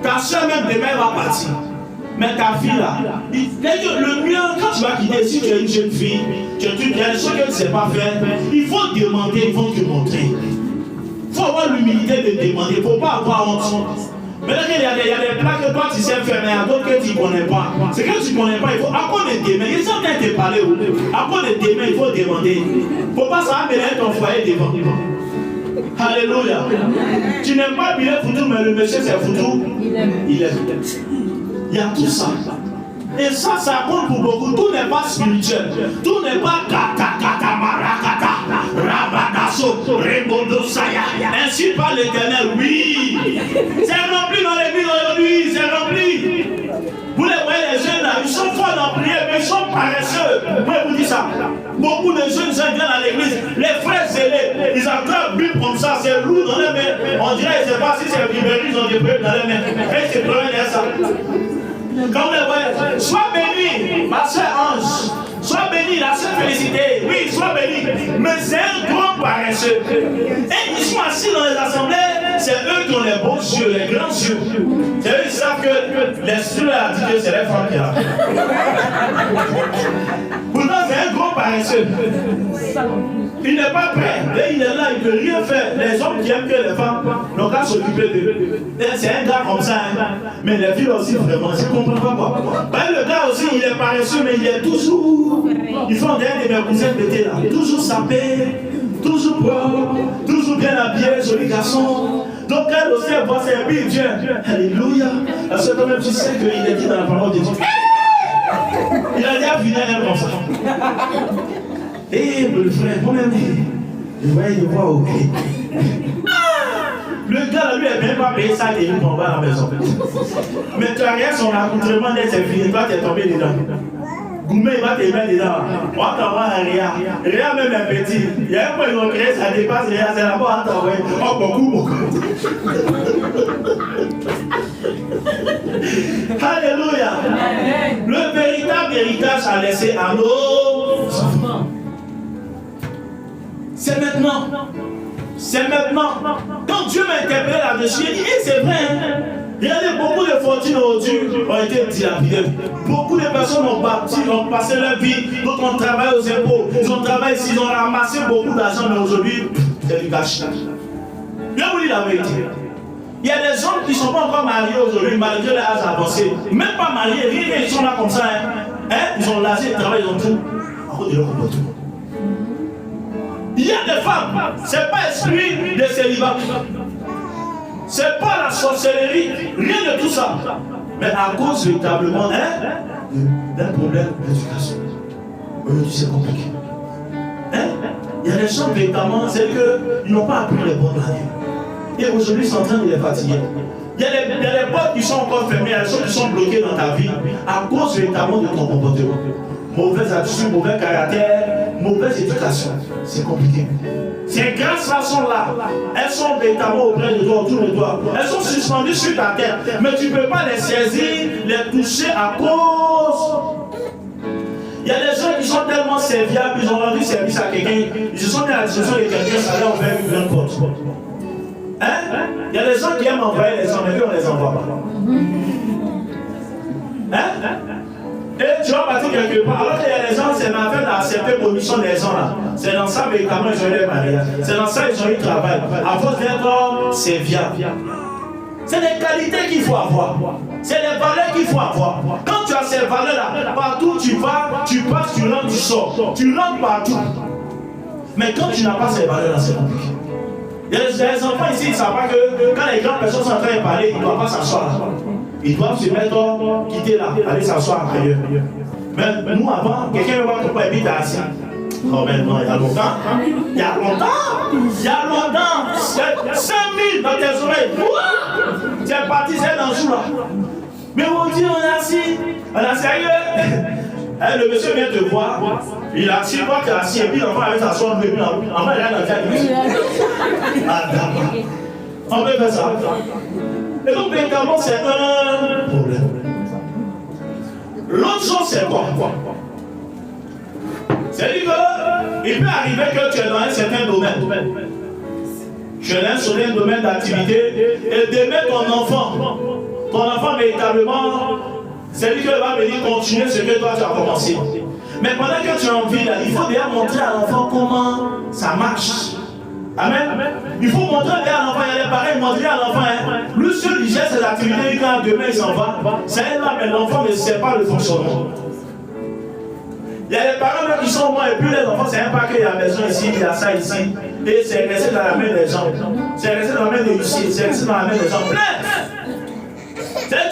Ta soeur même demain va partir. Mais ta fille là, le mieux, quand tu vas quitter, si tu es une jeune fille, tu es une jeune, ce qu'elle ne sait pas faire, il faut demander, ils vont te montrer. Il faut avoir l'humilité de demander, il ne faut pas avoir honte. Maintenant, il y a des plats que toi tu sais faire, mais il y a d'autres que tu ne connais pas. C'est que tu ne connais pas, il faut apprendre de demander. Ils sont en train de te parler. Apprendre de demander, il faut demander. Il ne faut pas s'amener ton foyer devant. Alléluia. Tu n'aimes pas bien foutu, mais le monsieur c'est foutu. Il aime. Il y a tout ça. Et ça compte pour beaucoup. Tout n'est pas spirituel. Tout n'est pas kata marakata. Rabadaso, Remondo Saya. Ainsi par l'Éternel, oui. C'est rempli dans les villes aujourd'hui, c'est rempli. Vous les voyez, les jeunes là, ils sont forts dans prière, mais ils sont paresseux. Moi, je vous dis ça. Beaucoup de jeunes viennent à l'église. Les frères zélés, ils attrapent Bible comme ça, c'est lourd dans les mains. On dirait, je ne sais pas si c'est Bible, ils ont des Bibles dans les mains. Et c'est pour ça. Quand vous les voyez, sois béni, ma soeur Ange. Sois béni, la soeur Félicité. Oui, sois béni. Mais c'est un grand paresseux. Et ils sont assis dans les assemblées. C'est eux qui ont les beaux yeux, les grands yeux. C'est eux qui savent que l'esprit a dit que c'est les femmes qui ont. Pourtant, c'est un grand paresseux. Il n'est pas prêt. Et il est là, il ne peut rien faire. Les hommes qui aiment que les femmes n'ont qu'à s'occuper d'eux. C'est un gars comme ça. Hein. Mais les filles aussi, vraiment, je ne comprends pas quoi. Ben, le gars aussi, il est paresseux, mais il est toujours. Ils font derrière de mes cousins d'été là. Toujours sapé, toujours propre, toujours bien habillé, joli garçon. Donc, elle aussi, elle voit ses billes, Dieu. Alléluia. Parce que toi-même, tu sais qu'il est dit dans la parole de Dieu. Il a dit à finir elle comme ça. Et le frère, moi-même, je vois, ok. Le gars, lui, n'a même pas payé ça et il tombe à la maison. Mais tu as rien, son accoutrement d'être fini, toi, tu es tombé dedans. Goumé, il va te mettre dedans. On va t'envoyer un Réa. Réa même est petit. Il y a un point, ils ont créé, ça dépasse Réa, c'est là-bas, on va t'envoyer. Oh, beaucoup. Alléluia. Le véritable héritage à laisser à nos enfants. C'est maintenant. C'est maintenant. Quand Dieu m'a interpellé là-dessus, il dit, et c'est vrai, hein? Regardez, beaucoup de fortunes aujourd'hui ont été dilapidées. Beaucoup de personnes ont passé leur vie, d'autres ont travaillé aux impôts, ils ont travaillé ici, ils ont ramassé beaucoup d'argent, mais aujourd'hui, c'est du gâchis. Bien vous dire la vérité. Il y a des hommes qui ne sont pas encore mariés aujourd'hui, malgré l'âge avancé. Même pas mariés, rien, ils sont là comme ça. Hein? Ils ont lâché, ils travaillent, ils ont tout. À cause de leur comportement. Il y a des femmes, ce n'est pas esprit de célibat. C'est pas la sorcellerie, rien de tout ça. Mais à cause véritablement d'un problème d'éducation. Aujourd'hui, c'est compliqué. Il y a des gens véritablement, c'est qu'ils n'ont pas appris les bonnes manières. Et aujourd'hui, ils sont en train de les fatiguer. Il y a des portes qui sont encore fermées, il y a des choses qui sont bloquées dans ta vie à cause véritablement de ton comportement. Mauvaise attitude, mauvais caractère, mauvaise éducation. C'est compliqué. Ces grâces sont-là, elles sont véritablement auprès de toi, autour de toi. Elles sont suspendues sur ta tête, mais tu ne peux pas les saisir, les toucher à cause. Il y a des gens qui sont tellement serviables, ils ont rendu service à quelqu'un, ils se sont mis à la discussion de quelqu'un, ça leur fait une grande porte. Il y a des gens qui aiment envoyer les gens, mais eux on ne les envoie pas. Et tu vas partir quelque part, alors qu'il y a des gens, c'est ma fait d'accepter position des gens là. C'est dans ça véritablement ils ont eu les mariages. C'est dans ça ils ont eu le travail. À force d'être serviable. C'est des qualités qu'il faut avoir. C'est des valeurs qu'il faut avoir. Quand tu as ces valeurs-là, partout où tu vas, tu passes, tu rentres, tu sors. Tu rentres partout. Mais quand tu n'as pas ces valeurs-là, c'est compliqué. Il y a des enfants ici, ils ne savent pas que quand les grandes personnes sont en train de parler, ils ne doivent pas s'asseoir là. Ils doivent se mettre, quitter là, aller s'asseoir ailleurs. Mais nous, avant, quelqu'un veut voir ton père et puis t'es assis. Oh, mais non, il y a longtemps. Il y a longtemps. 5000 dans tes oreilles. Tu es parti, c'est dans le jour là. Mais on dit, on est assis. On est sérieux. Le monsieur vient te voir. Il est assis, toi tu es assis. Et puis l'enfant avec sa soeur, et puis l'enfant il a dans le ah, d'accord. On peut faire ça. Et donc, véritablement, c'est un problème. L'autre chose, c'est quoi? C'est-à-dire qu'il peut arriver que tu es dans un certain domaine. Tu es dans un certain domaine d'activité et d'aimer ton enfant. Ton enfant, véritablement, c'est-à-dire qu'il va venir continuer ce que toi tu as commencé. Mais pendant que tu es en vie, là, il faut déjà montrer à l'enfant comment ça marche. Amen. Il faut montrer à l'enfant, il y a des parents, montrer à l'enfant. Lui seul, il gère ses activités, quand demain il s'en va. C'est là, mais l'enfant ne sait pas le fonctionnement. Il y a des parents qui sont morts et puis les enfants, c'est un paquet, il y a la maison ici, il y a ça ici. Et c'est resté dans la main des gens. C'est resté dans la main des huissiers, c'est resté dans la main des gens. Plein.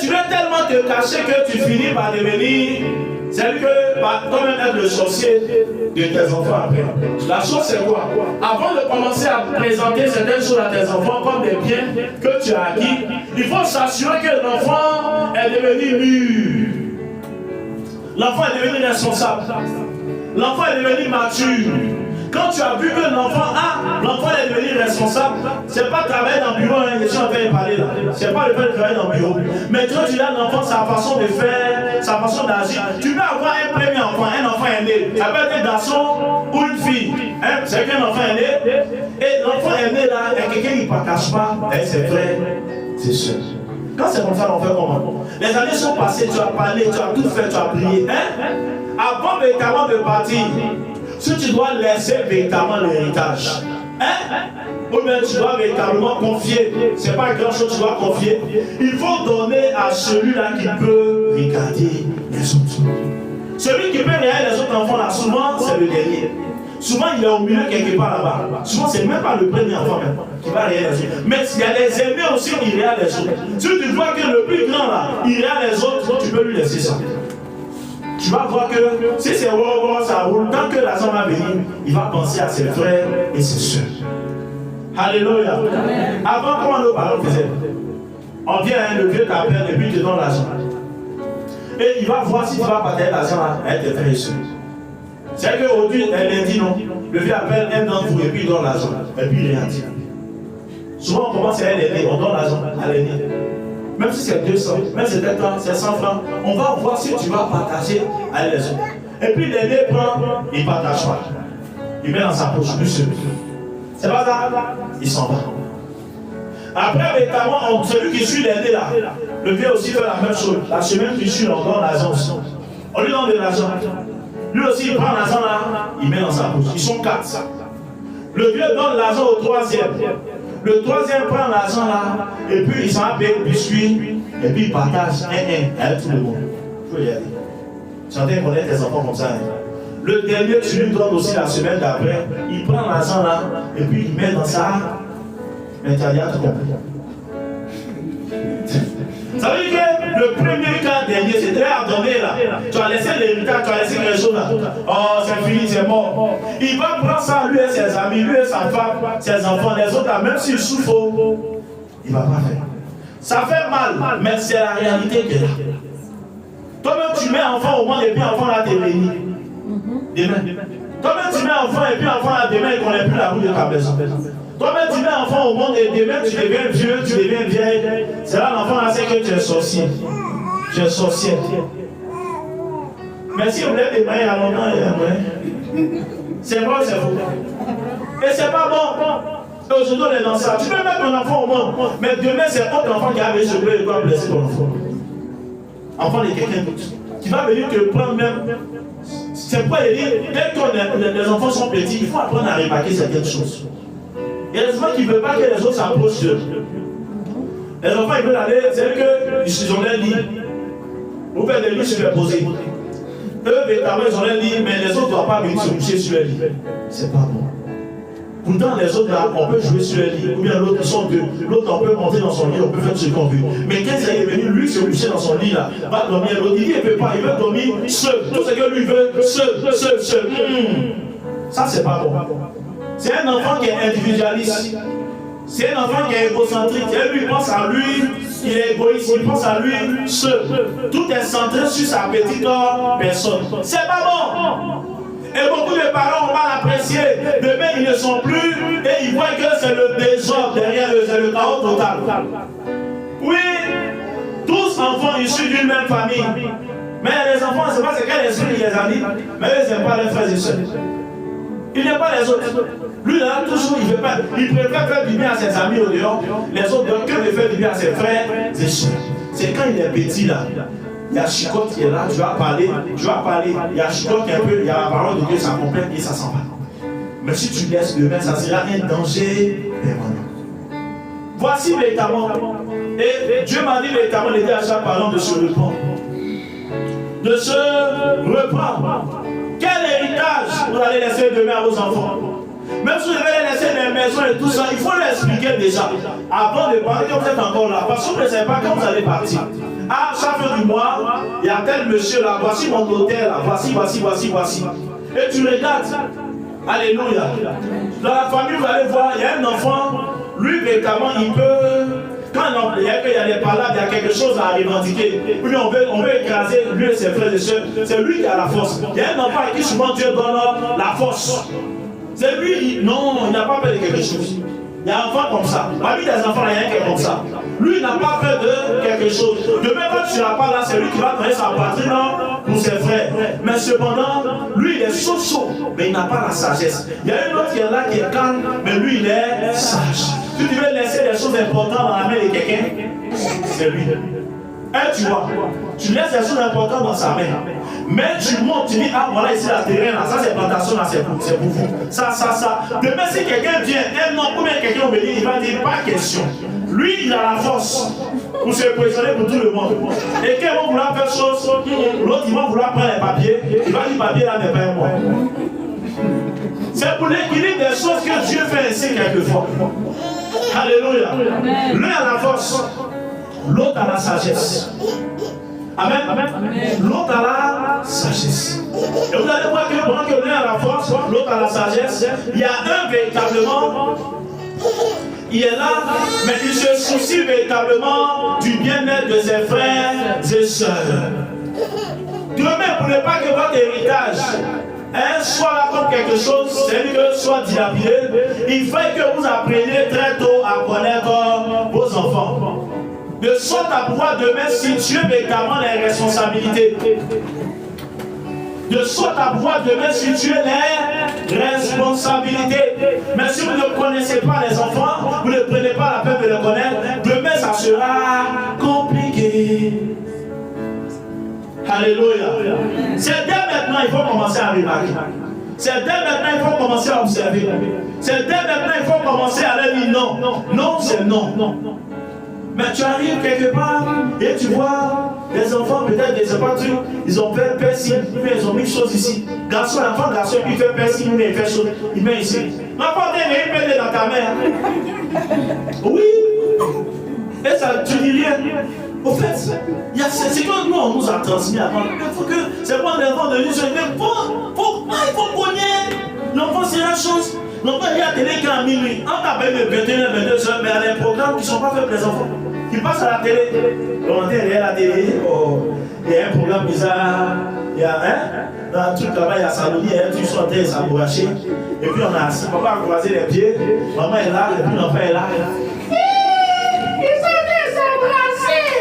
Tu veux tellement te cacher que tu finis par devenir. C'est-à-dire que toi-même être le sorcier de tes enfants après. La chose c'est quoi? Avant de commencer à présenter certaines choses à tes enfants comme des biens que tu as acquis, il faut s'assurer que l'enfant est devenu mûr. L'enfant est devenu responsable. L'enfant est devenu mature. Quand tu as vu que l'enfant est devenu responsable, c'est pas travailler dans le bureau, hein, je suis en train de parler là. C'est pas le fait de travailler dans le bureau. Mais quand tu as l'enfant, sa façon de faire, sa façon d'agir, tu peux avoir un premier enfant, un enfant est né. Ça peut être un garçon ou une fille. Hein? C'est qu'un enfant est né. Et l'enfant est né là, il y a quelqu'un qui ne partage pas avec ses frères, c'est sûr. Quand c'est comme ça, on fait comment? Les années sont passées, tu as parlé, tu as tout fait, tu as prié. Hein? Avant véritablement de partir, si tu dois laisser véritablement l'héritage, ou bien tu dois véritablement confier, c'est pas grand chose que tu dois confier, il faut donner à celui-là qui peut regarder les autres. Celui qui peut regarder les autres enfants là, souvent c'est le dernier. Souvent il est au milieu quelque part là-bas. Souvent c'est même pas le premier enfant même qui va regarder les autres. Mais s'il y a les aînés aussi qui regardent les autres. Si tu vois que le plus grand là, il regarde les autres, tu peux lui laisser ça. Tu vas voir que si c'est wow, ça roule, tant que l'argent va venir, il va penser à ses frères et ses soeurs. Alléluia. Avant, comment nos parents faisaient? On vient, le vieux t'appelle et puis il te donne l'argent. Et il va voir si tu vas partager l'argent avec tes frères et soeurs. C'est qu'aujourd'hui, elle dit non. Le vieux appelle un d'entre vous et puis il donne l'argent. Et puis il est dit. Souvent, on commence à l'aîné, on donne l'argent à l'aîné. Même si c'est 200, même si c'est 100 francs, on va voir si tu vas partager avec les autres. Et puis l'aîné prend, il ne partage pas. Il met dans sa poche, lui seul. C'est pas ça? Il s'en va. Après, véritablement, celui qui suit l'aîné là, le vieux aussi fait la même chose. La semaine qui suit, on donne l'argent aussi. On lui donne de l'argent. Lui aussi, il prend l'argent là, il met dans sa poche. Ils sont 4. Le vieux donne l'argent au troisième. Le troisième prend l'argent là, et puis il s'en va payer le biscuit, et puis il partage avec tout le monde. Il faut y aller. Tu es en train de connaître tes enfants comme ça. Hein? Le dernier, tu lui donnes aussi la semaine d'après, il prend l'argent là, et puis il met dans ça. Mais tu as dit à tout compris. Ça veut dire que le premier cas dernier, c'était à donner là. Tu as laissé l'héritage, tu as laissé quelque chose là. Oh, c'est fini, c'est mort. Il va prendre ça, lui et ses amis, lui et sa femme, ses enfants, les autres là, même s'ils souffrent, il ne va pas faire. Ça fait mal, mais c'est la réalité qui est là. Toi-même, tu mets enfant au monde et puis enfant là, t'es béni. Demain. Toi-même, tu mets enfant et puis enfant là, demain, il ne connaît plus la route de ta maison. Toi-même, tu mets enfant au monde et demain, tu deviens vieux, tu deviens vieille. C'est là l'enfant là, c'est que tu es sorcier. Tu es sorcière. Mais si vous voulez des mains à longtemps, c'est bon, c'est faux. Et c'est pas bon. Aujourd'hui, on est dans ça. Tu peux mettre ton enfant au monde, mais demain, c'est autre enfant qui a avait secoué et doit blesser ton enfant. Enfant de quelqu'un d'autre. Qui va venir te prendre même. C'est pourquoi il dit, dès que les enfants sont petits, il faut apprendre à remarquer certaines choses. Il y a des enfants qui ne veulent pas que les autres s'approchent d'eux. Les enfants, ils veulent aller, c'est qu'ils ont leur lit. Vous faites des lits superposés. Eux, véritablement, ils ont leur lit, mais les autres ne doivent pas venir se coucher sur leur lit. C'est pas bon. Pourtant, les autres, là, on peut jouer sur leur lit. Ou bien l'autre, ils sont deux. L'autre, on peut monter dans son lit, on peut faire ce qu'on veut. Mais quand il est venu, lui, se coucher dans son lit, là, va dormir. L'autre, il dit, il ne peut pas, il veut dormir seul. Tout ce que lui veut, seul. Ça, c'est pas bon. C'est un enfant qui est individualiste. C'est un enfant qui est égocentrique. Lui, il pense à lui, il est égoïste, il pense à lui seul. Tout est centré sur sa petite personne. C'est pas bon. Et beaucoup de parents ont mal apprécié. Demain, ils ne sont plus et ils voient que c'est le désordre derrière eux, c'est le chaos total. Oui, tous enfants issus d'une même famille. Mais les enfants, c'est pas ce quel esprit qui les anime, mais eux, ils n'aiment pas les frères et sœurs. Il n'aime pas les autres. Lui, là, toujours, il préfère faire du bien à ses amis au dehors. Les autres, que de faire du bien à ses frères et sœurs. C'est quand il est petit, là. Il y a Chicotte qui est là, tu vas parler. Il y a Chicotte qui est un peu, il y a la parole de Dieu, ça complète et ça s'en va. Mais si tu laisses demain, ça sera un danger permanent. Voici véritablement. Et Dieu m'a dit véritablement d'aider à chaque parent de se reprendre. De se reprendre. Quel héritage vous allez laisser demain à vos enfants? Même si vous devez laisser des maisons et tout ça, il faut leur expliquer déjà. Avant de partir, vous êtes encore là. Parce que vous ne savez pas quand vous allez partir. À chaque fin du mois, il y a tel monsieur là, voici mon hôtel là, voici. Et tu regardes. Alléluia. Dans la famille, vous allez voir, il y a un enfant, lui, véritablement, il peut. Quand il y a des palabres, il y a quelque chose à revendiquer. Puis on veut écraser lui et ses frères et sœurs. C'est lui qui a la force. Il y a un enfant à qui souvent Dieu donne la force. C'est lui, non, il n'a pas peur de quelque chose. Il y a un enfant comme ça. Parmi les enfants, il y a un qui est comme ça. Lui, il n'a pas peur de quelque chose. Demain, quand tu ne seras pas là, c'est lui qui va donner sa patrie pour ses frères. Mais cependant, lui, il est chaud, mais il n'a pas la sagesse. Il y a un autre qui est là, qui est calme, mais lui, il est sage. Tu devais laisser des choses importantes dans la main de quelqu'un, c'est lui. Et tu vois, tu laisses des choses importantes dans sa main. Mais tu montes, tu dis, ah voilà ici la terrain, là, ça c'est plantation, là c'est pour vous. Ça. Demain si quelqu'un vient, un an, combien quelqu'un obéit, il va dire, pas question. Lui, il a la force pour se positionner pour tout le monde. Et quand ils vont vouloir faire chose, l'autre, il va vouloir prendre les papiers, il va dire, papier là n'est pas moi. C'est pour l'équilibre des choses que Dieu fait ainsi quelquefois. Alléluia. L'un a la force, l'autre a la sagesse. Amen. L'autre a la sagesse. Et vous allez voir que pendant que l'un a la force, l'autre a la sagesse, il y a un véritablement, il est là, mais il se soucie véritablement du bien-être de ses frères et sœurs. Demain, pour ne pas que votre héritage soit là comme quelque chose, c'est-à-dire que soit dilapidé, il faut que vous appreniez très tôt à connaître vos enfants. De sorte à pouvoir demain situer véritablement les responsabilités. De sorte à pouvoir demain situer les responsabilités. Mais si vous ne connaissez pas les enfants, vous ne prenez pas la peine de les connaître, demain ça sera compliqué. Alléluia. C'est dès maintenant il faut commencer à remarquer. C'est dès maintenant il faut commencer à observer. C'est dès maintenant il faut commencer à leur dire non. Non, c'est non. Mais tu arrives quelque part et tu vois les enfants, peut-être des enfants, ils ont fait piercing, mais ils ont mis chose ici. Garçon, l'enfant, garçon, il fait piercing, mais il fait chose, il met ici. L'enfant, il met dans ta main. Oui. Et ça, tu dis rien. Au fait, c'est que nous, on nous a transmis avant. Il faut que c'est pas l'enfant de Dieu. Mais il faut connaître. L'enfant, c'est la chose. L'enfant, il y a télé qu'à minuit. On t'appelle de 21 22 heures, mais il y a des programmes qui ne sont pas faits pour les enfants. Qui passent à la télé. On entend derrière la télé. Il y a un programme bizarre. Il y a un truc là-bas, il y a Saloni, il y a un truc sur la tête, ça bourraché. Et puis on a assis, papa a croisé les pieds, maman est là, et puis l'enfant est là. Ils sont désembrassés.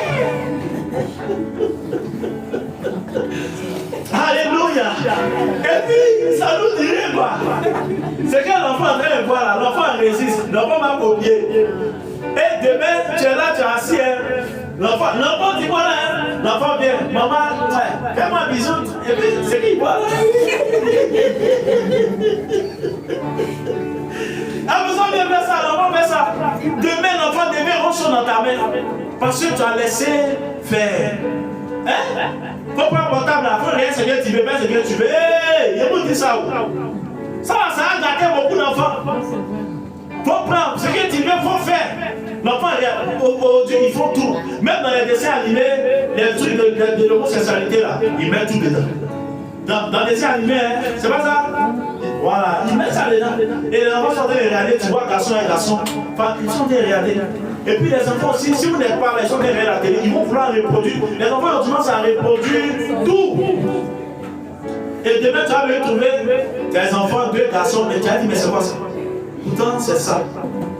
Alléluia. Et puis, ça nous dirait quoi? C'est que l'enfant est en train de voir là, l'enfant résiste, l'enfant m'a copié. Et demain, tu es là, tu es assis. L'enfant dit voilà, l'enfant vient, maman, fais-moi un bisou. Et puis, c'est qui voit là? Ah, besoin de faire ça, l'enfant fait ça. Demain, l'enfant devient rochon dans ta main. Parce que tu as laissé faire. Hein? Faut prendre portable là, faut rien, c'est bien tu veux, c'est bien tu veux. Hey, il vous dit ça. Ça a gâté beaucoup d'enfants. Faut prendre, ce que tu veux, faut faire. L'enfant, aujourd'hui, ils font tout. Même dans les dessins animés, les trucs de l'homosexualité là, ils mettent tout dedans. Dans les dessins animés, hein, c'est pas ça? Voilà, ils mettent ça dedans. Et les enfants sont en train de regarder, tu vois, garçon et garçon. Enfin, ils sont en train de regarder. Et puis les enfants aussi, si vous n'êtes pas là, ils sont en train de regarder la télé, ils vont vouloir reproduire. Les enfants ont tendance à reproduire tout. Et demain, tu vas me trouver tes enfants, 2 garçons, et tu as dit, mais c'est quoi ça? Pourtant, c'est ça.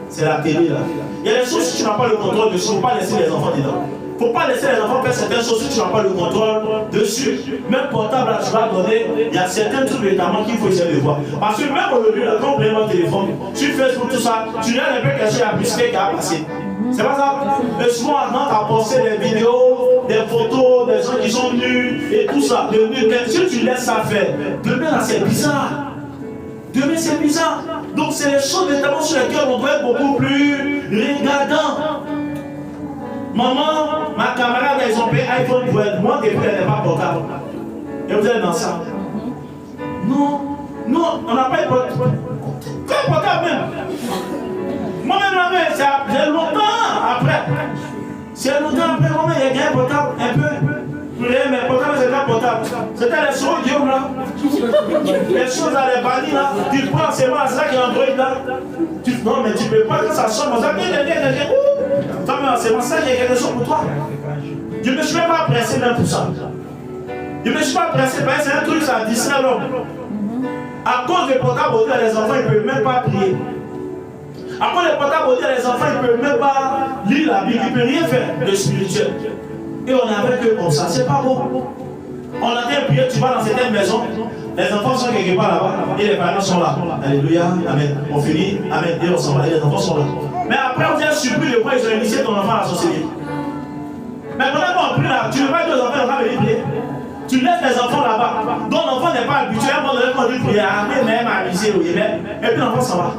C'est la télé là. Il y a des choses, si tu n'as pas le contrôle dessus, il ne faut pas laisser les enfants dedans. Il ne faut pas laisser les enfants faire certaines choses si tu n'as pas le contrôle dessus. Même portable là, tu vas donner, il y a certains trucs notamment qu'il faut essayer de voir. Parce que même aujourd'hui, là, quand on prend mon téléphone, sur Facebook, tout ça, tu viens un peu cacher la publicité qui a passé. C'est pas ça? Et souvent, maintenant, tu as posté des vidéos, des photos, des gens qui sont nus et tout ça. Si tu laisses ça faire, demain là, c'est bizarre. Demain, c'est bizarre. Donc, c'est les choses notamment sur lesquelles on doit être beaucoup plus regardant. Maman, ma camarade, ils ont payé iPhone pour elle. Moi, depuis, elle n'est pas portable. Et vous êtes dans ça? Non, on n'a pas eu portable. Quel portable même? Moi-même, ma mère, c'est longtemps après. C'est longtemps après, moi-même, il y a gagné un portable, un peu. Mais portable, c'est pas portable. C'était les choses, Guillaume, là. Les choses à les bannis, là. Tu prends, c'est moi, c'est ça qui est Android, là. Non, mais tu ne peux pas, quand ça sonne, ça vient. C'est moi, ça, il y a quelque chose pour toi. Je ne me suis même pas pressé, même pour ça. Je ne me suis pas pressé, parce que c'est un truc, ça distrait l'homme. À cause des portables, les enfants, ils ne peuvent même pas prier. À cause des portables, les enfants, ils ne peuvent même pas lire la Bible, ils ne peuvent rien faire de spirituel. Et on est avec eux comme ça, c'est pas bon. On a dit prier, tu vas dans certaines maisons, les enfants sont quelque part là-bas et les parents sont là. Alléluia, amen. On finit, amen, et on s'en va, et les enfants sont là. Mais après, on vient surpris de quoi ils ont initié ton enfant à la sorcellerie. Mais pendant qu'on prie là, tu ne veux pas dire aux enfants, on va venir prier. Tu laisses les enfants là-bas, dont l'enfant n'est pas habitué, à un moment donné, on dit prier, même amuser, et puis l'enfant s'en va.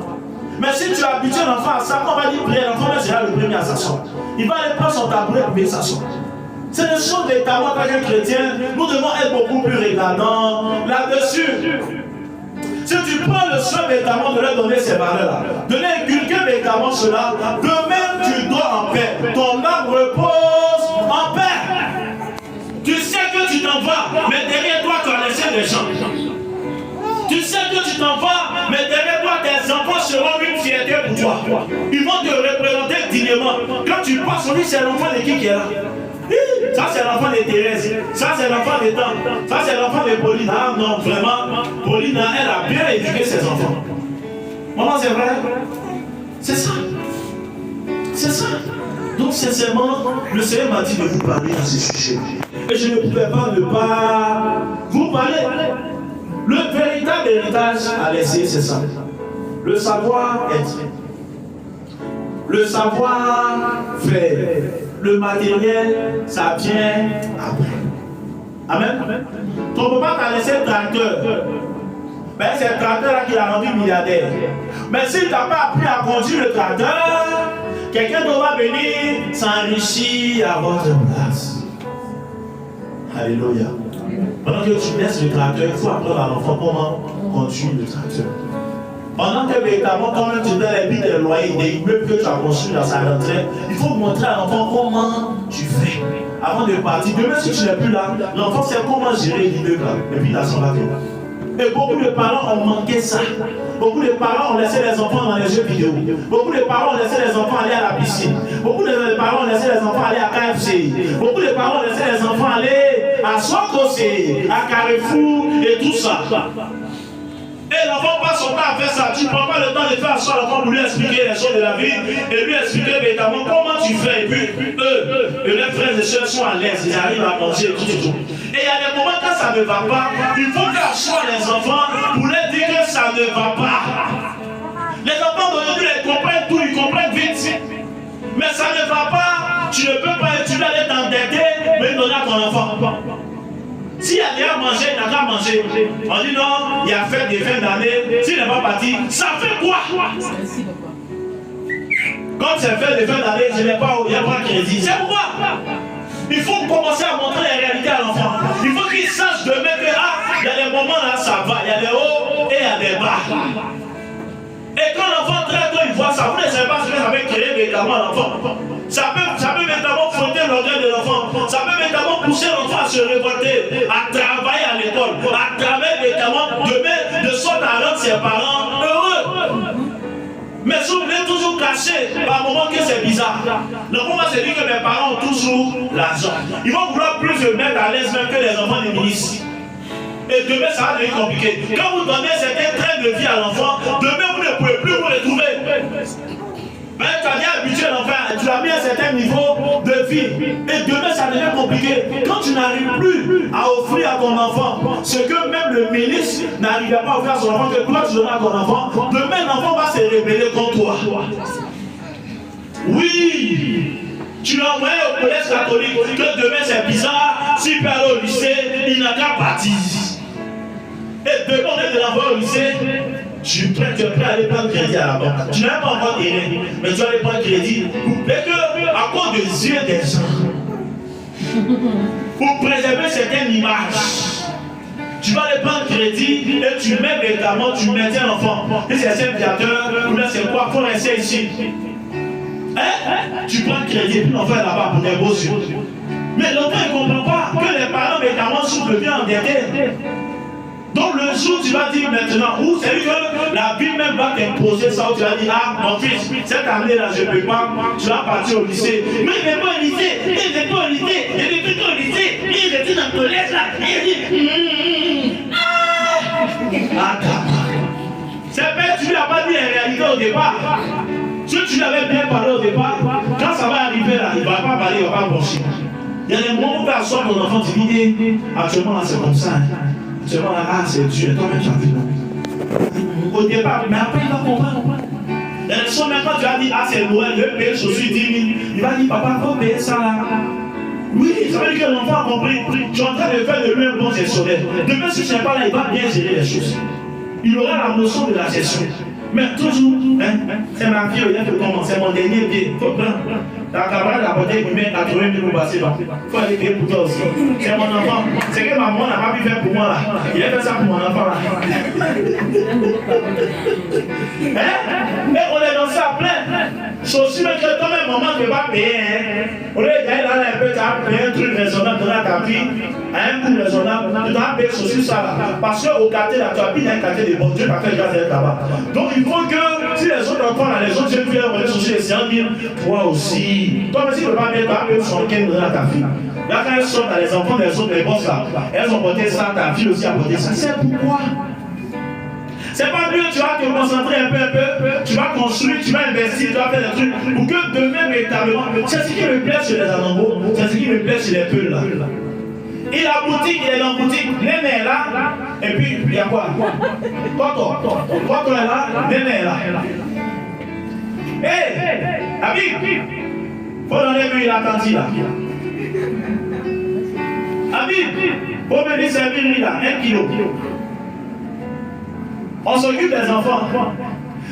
Mais si tu as habitué l'enfant à ça, quand on va dire prier, l'enfant sera le premier à s'asseoir. Il va aller prendre son tabouret et s'asseoir. C'est des choses d'état-moi, tant que chrétien, nous devons être beaucoup plus regardants là-dessus. Si tu prends le soin véritablement de leur donner ces valeurs-là, de leur inculquer véritablement cela, demain tu dors en paix. Ton âme repose en paix. Tu sais que tu t'en vas, mais derrière toi tu as laissé des gens. Tu sais que tu t'en vas, mais derrière toi tes enfants seront une fierté pour toi. Ils vont te représenter dignement. Quand tu passes, on dit c'est l'enfant de qui est là. Ça c'est l'enfant de Thérèse, ça c'est l'enfant de Tante, ça c'est l'enfant de Pauline. Ah non, vraiment, Pauline, elle a bien éduqué ses enfants. Maman, c'est vrai? C'est ça. C'est ça. Donc sincèrement, le Seigneur m'a dit de vous parler à ce sujet. Et je ne pouvais pas ne pas vous parler. Le véritable héritage à laisser, c'est ça. Le savoir-être. Le savoir-faire. Le matériel, ça vient après. Amen. Ton papa t'a laissé le tracteur. Ben, c'est le tracteur-là qui l'a rendu milliardaire. Mais s'il ne t'a pas appris à conduire le tracteur, quelqu'un doit venir s'enrichir à votre place. Alléluia. Pendant que tu laisses le tracteur, il faut apprendre à l'enfant comment conduire le tracteur. Pendant que véritablement, toi-même, tu donnes les billes de loyer des immeubles que tu as construits dans sa retraite, il faut montrer à l'enfant comment tu fais avant de partir. Demain, si tu n'es plus là, l'enfant sait comment gérer l'immeuble et puis il a son bateau. Et beaucoup de parents ont manqué ça. Beaucoup de parents ont laissé les enfants dans les jeux vidéo. Beaucoup de parents ont laissé les enfants aller à la piscine. Beaucoup de parents ont laissé les enfants aller à KFC. Beaucoup de parents ont laissé les enfants aller à Sokosé, à Carrefour et tout ça. Et l'enfant passe son temps à faire ça. Tu ne prends pas le temps de faire ça l'enfant pour lui expliquer les choses de la vie et lui expliquer véritablement comment tu fais. Et puis eux, leurs frères et sœurs sont à l'aise, ils arrivent à manger tout. Et il y a des moments quand ça ne va pas, il faut qu'asseoir les enfants pour leur dire que ça ne va pas. Les enfants d'aujourd'hui, ils comprennent tout, ils comprennent vite. Mais ça ne va pas, tu ne peux pas, tu vas aller t'endetter, mais donner à ton enfant. S'il y a déjà mangé, il n'a qu'à manger. On dit non, il a fait des fins d'année. S'il n'est pas parti, ça fait quoi? Quand c'est fait des fins d'année, il n'y a pas de crédit. C'est pourquoi il faut commencer à montrer la réalité à l'enfant. Il faut qu'il sache demain que il y a des moments là, ça va. Il y a des hauts et il y a des bas. Et quand l'enfant très tôt, il voit ça, vous ne savez pas ce que ça peut créer véritablement l'enfant. Ça peut véritablement frotter l'orgueil de l'enfant. Ça peut véritablement pousser l'enfant à se révolter, à travailler à l'école, à travailler véritablement demain de sorte à rendre ses parents heureux. Mais si vous voulez toujours cacher par moment que c'est bizarre, l'enfant va se dire que mes parents ont toujours l'argent. Ils vont vouloir plus se mettre à l'aise même que les enfants des ministres. Et demain, ça va devenir compliqué. Quand vous donnez certains trains de vie à l'enfant, demain, vous ne pouvez plus vous retrouver. Ben, tu as bien habitué l'enfant, tu l'as mis à un certain niveau de vie. Et demain, ça devient compliqué. Quand tu n'arrives plus à offrir à ton enfant ce que même le ministre n'arrivait pas à offrir à son enfant, que toi tu donnes à ton enfant, demain, l'enfant va se révéler contre toi. Oui! Tu l'as envoyé au collège catholique, que demain c'est bizarre, s'il peut aller au lycée, il n'a qu'à partir. Et demain, on est de l'envoyer au lycée. Tu es prêt à aller prendre crédit à la banque. Tu n'as pas encore gagné, mais tu vas aller prendre crédit. Et que, à cause des yeux des gens, pour préserver certaines images, tu vas aller prendre crédit et tu mets véritablement, tu maintiens l'enfant. Et c'est un médiateur, ou bien c'est quoi, il faut rester ici. Tu prends crédit et puis l'enfant est là-bas pour des beaux yeux. Mais l'enfant ne comprend pas que les parents véritablement souffrent bien endettés. Donc le jour où tu vas dire maintenant, ou c'est que la vie même va t'imposer ça, où tu vas dire, mon fils, cette année-là je ne peux pas, tu vas partir au lycée. Mais il n'est pas au lycée, il n'est pas au lycée, il n'est plus au lycée, il est dans le collège là, c'est vrai, tu ne lui as pas dit la réalité au départ. Si tu lui avais bien parlé au départ, quand ça va arriver là, il ne va pas parler, il ne va pas pencher. Il y a des moments où tu assois ton enfant, tu dis, actuellement là c'est comme ça. Seulement là, c'est Dieu, toi-même tu as vu, non? Au départ, mais après il va comprendre. Il y a des choses, même quand tu as dit, c'est Noël, je vais payer les chaussures 10 000, il va dire, papa, il faut payer ça là. Oui, ça veut dire que l'enfant a compris. Tu es en train de faire de lui un bon gestionnaire. Demain, si tu n'es pas là, il va bien gérer les choses. Il aura la notion de la gestion. Mais toujours, c'est ma fille, il faut commencer, c'est mon dernier pied, il faut prendre. Ta camarade a porté une main 80 000 pour passer, il faut aller payer pour toi aussi. C'est mon enfant. C'est que maman n'a pas pu faire pour moi là. Il a fait ça pour mon enfant là. Mais on est dans ça plein. Sauf même que toi-même, maman ne peut pas payer. Au lieu d'aller là un peu, tu as payé un truc raisonnable, donner à ta fille, à un coût raisonnable, tu dois payer sur ça là. Parce qu'au quartier là, tu as pris un quartier de bon Dieu, tu as fait le gaz là-bas. Donc il faut que si les autres enfants là, les autres jeunes filles vont aller chercher les 100 000, toi aussi. Toi, mais si tu ne peux pas bien, tu as payé 75 000 à ta fille. Là, quand elles sortent, les enfants des autres, les bosses là, elles ont porté ça, ta fille aussi a porté ça. C'est pourquoi? C'est pas mieux, tu vas te concentrer un peu, tu vas construire, tu vas investir, tu vas faire des trucs pour que demain, véritablement, c'est ce qui me plaît chez les Anambos, c'est ce qui me plaît chez les Peuls là. Et la boutique, il est dans la boutique, Néné est là, et puis il y a quoi? Toto est là, Néné est là. Hé, Habib, faut donner lui la cantine là. Habib, faut venir servir lui là, 1 kilo. On s'occupe des enfants.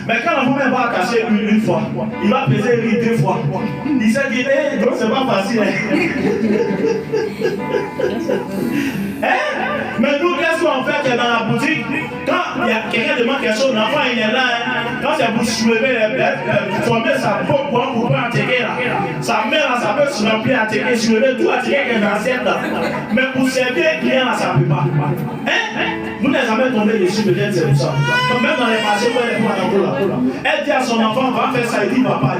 Mais quand l'enfant même va cacher une fois, il va peser lui 2 fois. Il s'est dit, donc c'est pas facile. Mais nous, qu'est-ce qu'on fait qui est dans la boutique? Quand il y a quelqu'un demande quelque chose, l'enfant il est là, quand c'est pour soulever les bêtes, former sa peau pour pas attaquer là. Sa mère là, ça peut se remplir, attaquer, soulever tout, attaquer qui est dans l'assiette là. Mais pour servir les clients là, ça ne peut pas. Vous n'êtes jamais tombé dessus, peut-être c'est pour ça. Comme même dans les marchés, où elle est là. Elle dit à son enfant, va faire ça, il dit, papa,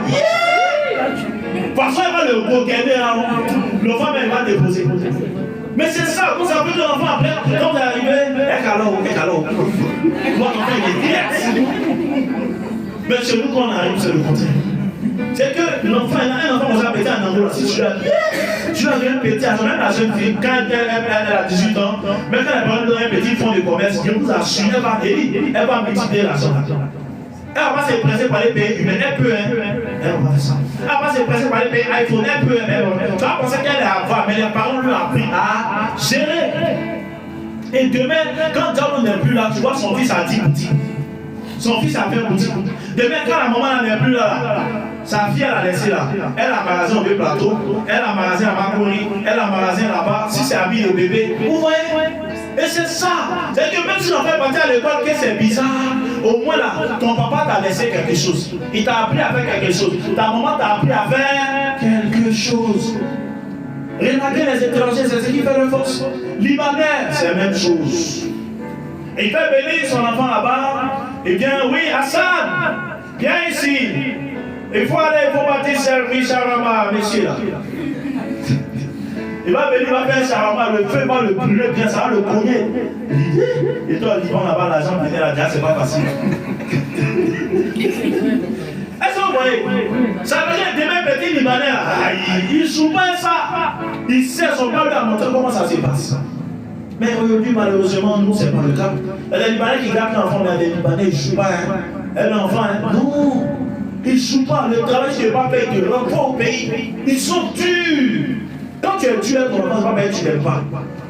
parfois, elle va le regarder là, l'enfant même va déposer. Mais c'est ça, vous savez que l'enfant après, quand vous arrivez, l'enfant il est direct. Mais chez nous, quand on arrive, c'est le contraire. C'est que l'enfant, un enfant comme ça, pété en anglais, si tu l'as donné un petit, même la jeune fille, quand elle a 18 ans, même quand elle prend un petit fonds de commerce, je vous assure, elle va multiplier la somme. Elle va pas se presser par les pays humains, elle peut, elle va faire ça. Elle va pas se presser par les pays iPhone, elle peut, tu vas penser qu'elle est à voir, mais les parents lui ont appris à gérer. Et demain, quand Diablo n'est plus là, tu vois son fils a 10 boutiques. Son fils a 20 boutiques. Demain, quand la maman n'est plus là, sa fille elle a laissé là. Elle a un magasin au vieux plateau, elle a un magasin à Macori, elle a un magasin là-bas. Si c'est habillé le bébé, vous voyez? Et c'est ça. C'est que même si l'enfant est parti à l'école, que c'est bizarre, au moins là, ton papa t'a laissé quelque chose. Il t'a appris à faire quelque chose. Ta maman t'a appris à faire quelque chose. Regardez les étrangers, c'est ce qui fait le force. Libanais, c'est la même chose. Et il fait bénir son enfant là-bas. Eh bien, oui, Hassan, viens ici. Il faut aller, il faut bâtir servir Sharama, messieurs là. Il va venir, il va faire Sharama, le feu va le brûler bien, ça va le cogner. Et toi, Liban là-bas, la jambe venait là-dedans, c'est pas facile. Est-ce que vous voyez? Ça veut dire que demain, petit Libanais, il ne joue pas ça. Il sait, son père lui a montré comment ça se passe. Mais aujourd'hui, malheureusement, nous, ce n'est pas le cas. Il y a des Libanais qui gardent l'enfant, mais des Libanais, ils ne jouent pas. Un enfant, non, ils ne jouent pas. Le travail, je ne vais pas faire de l'enfant au pays. Ils sont durs. Quand tu es dur, ton enfant, tu ne l'aimes pas.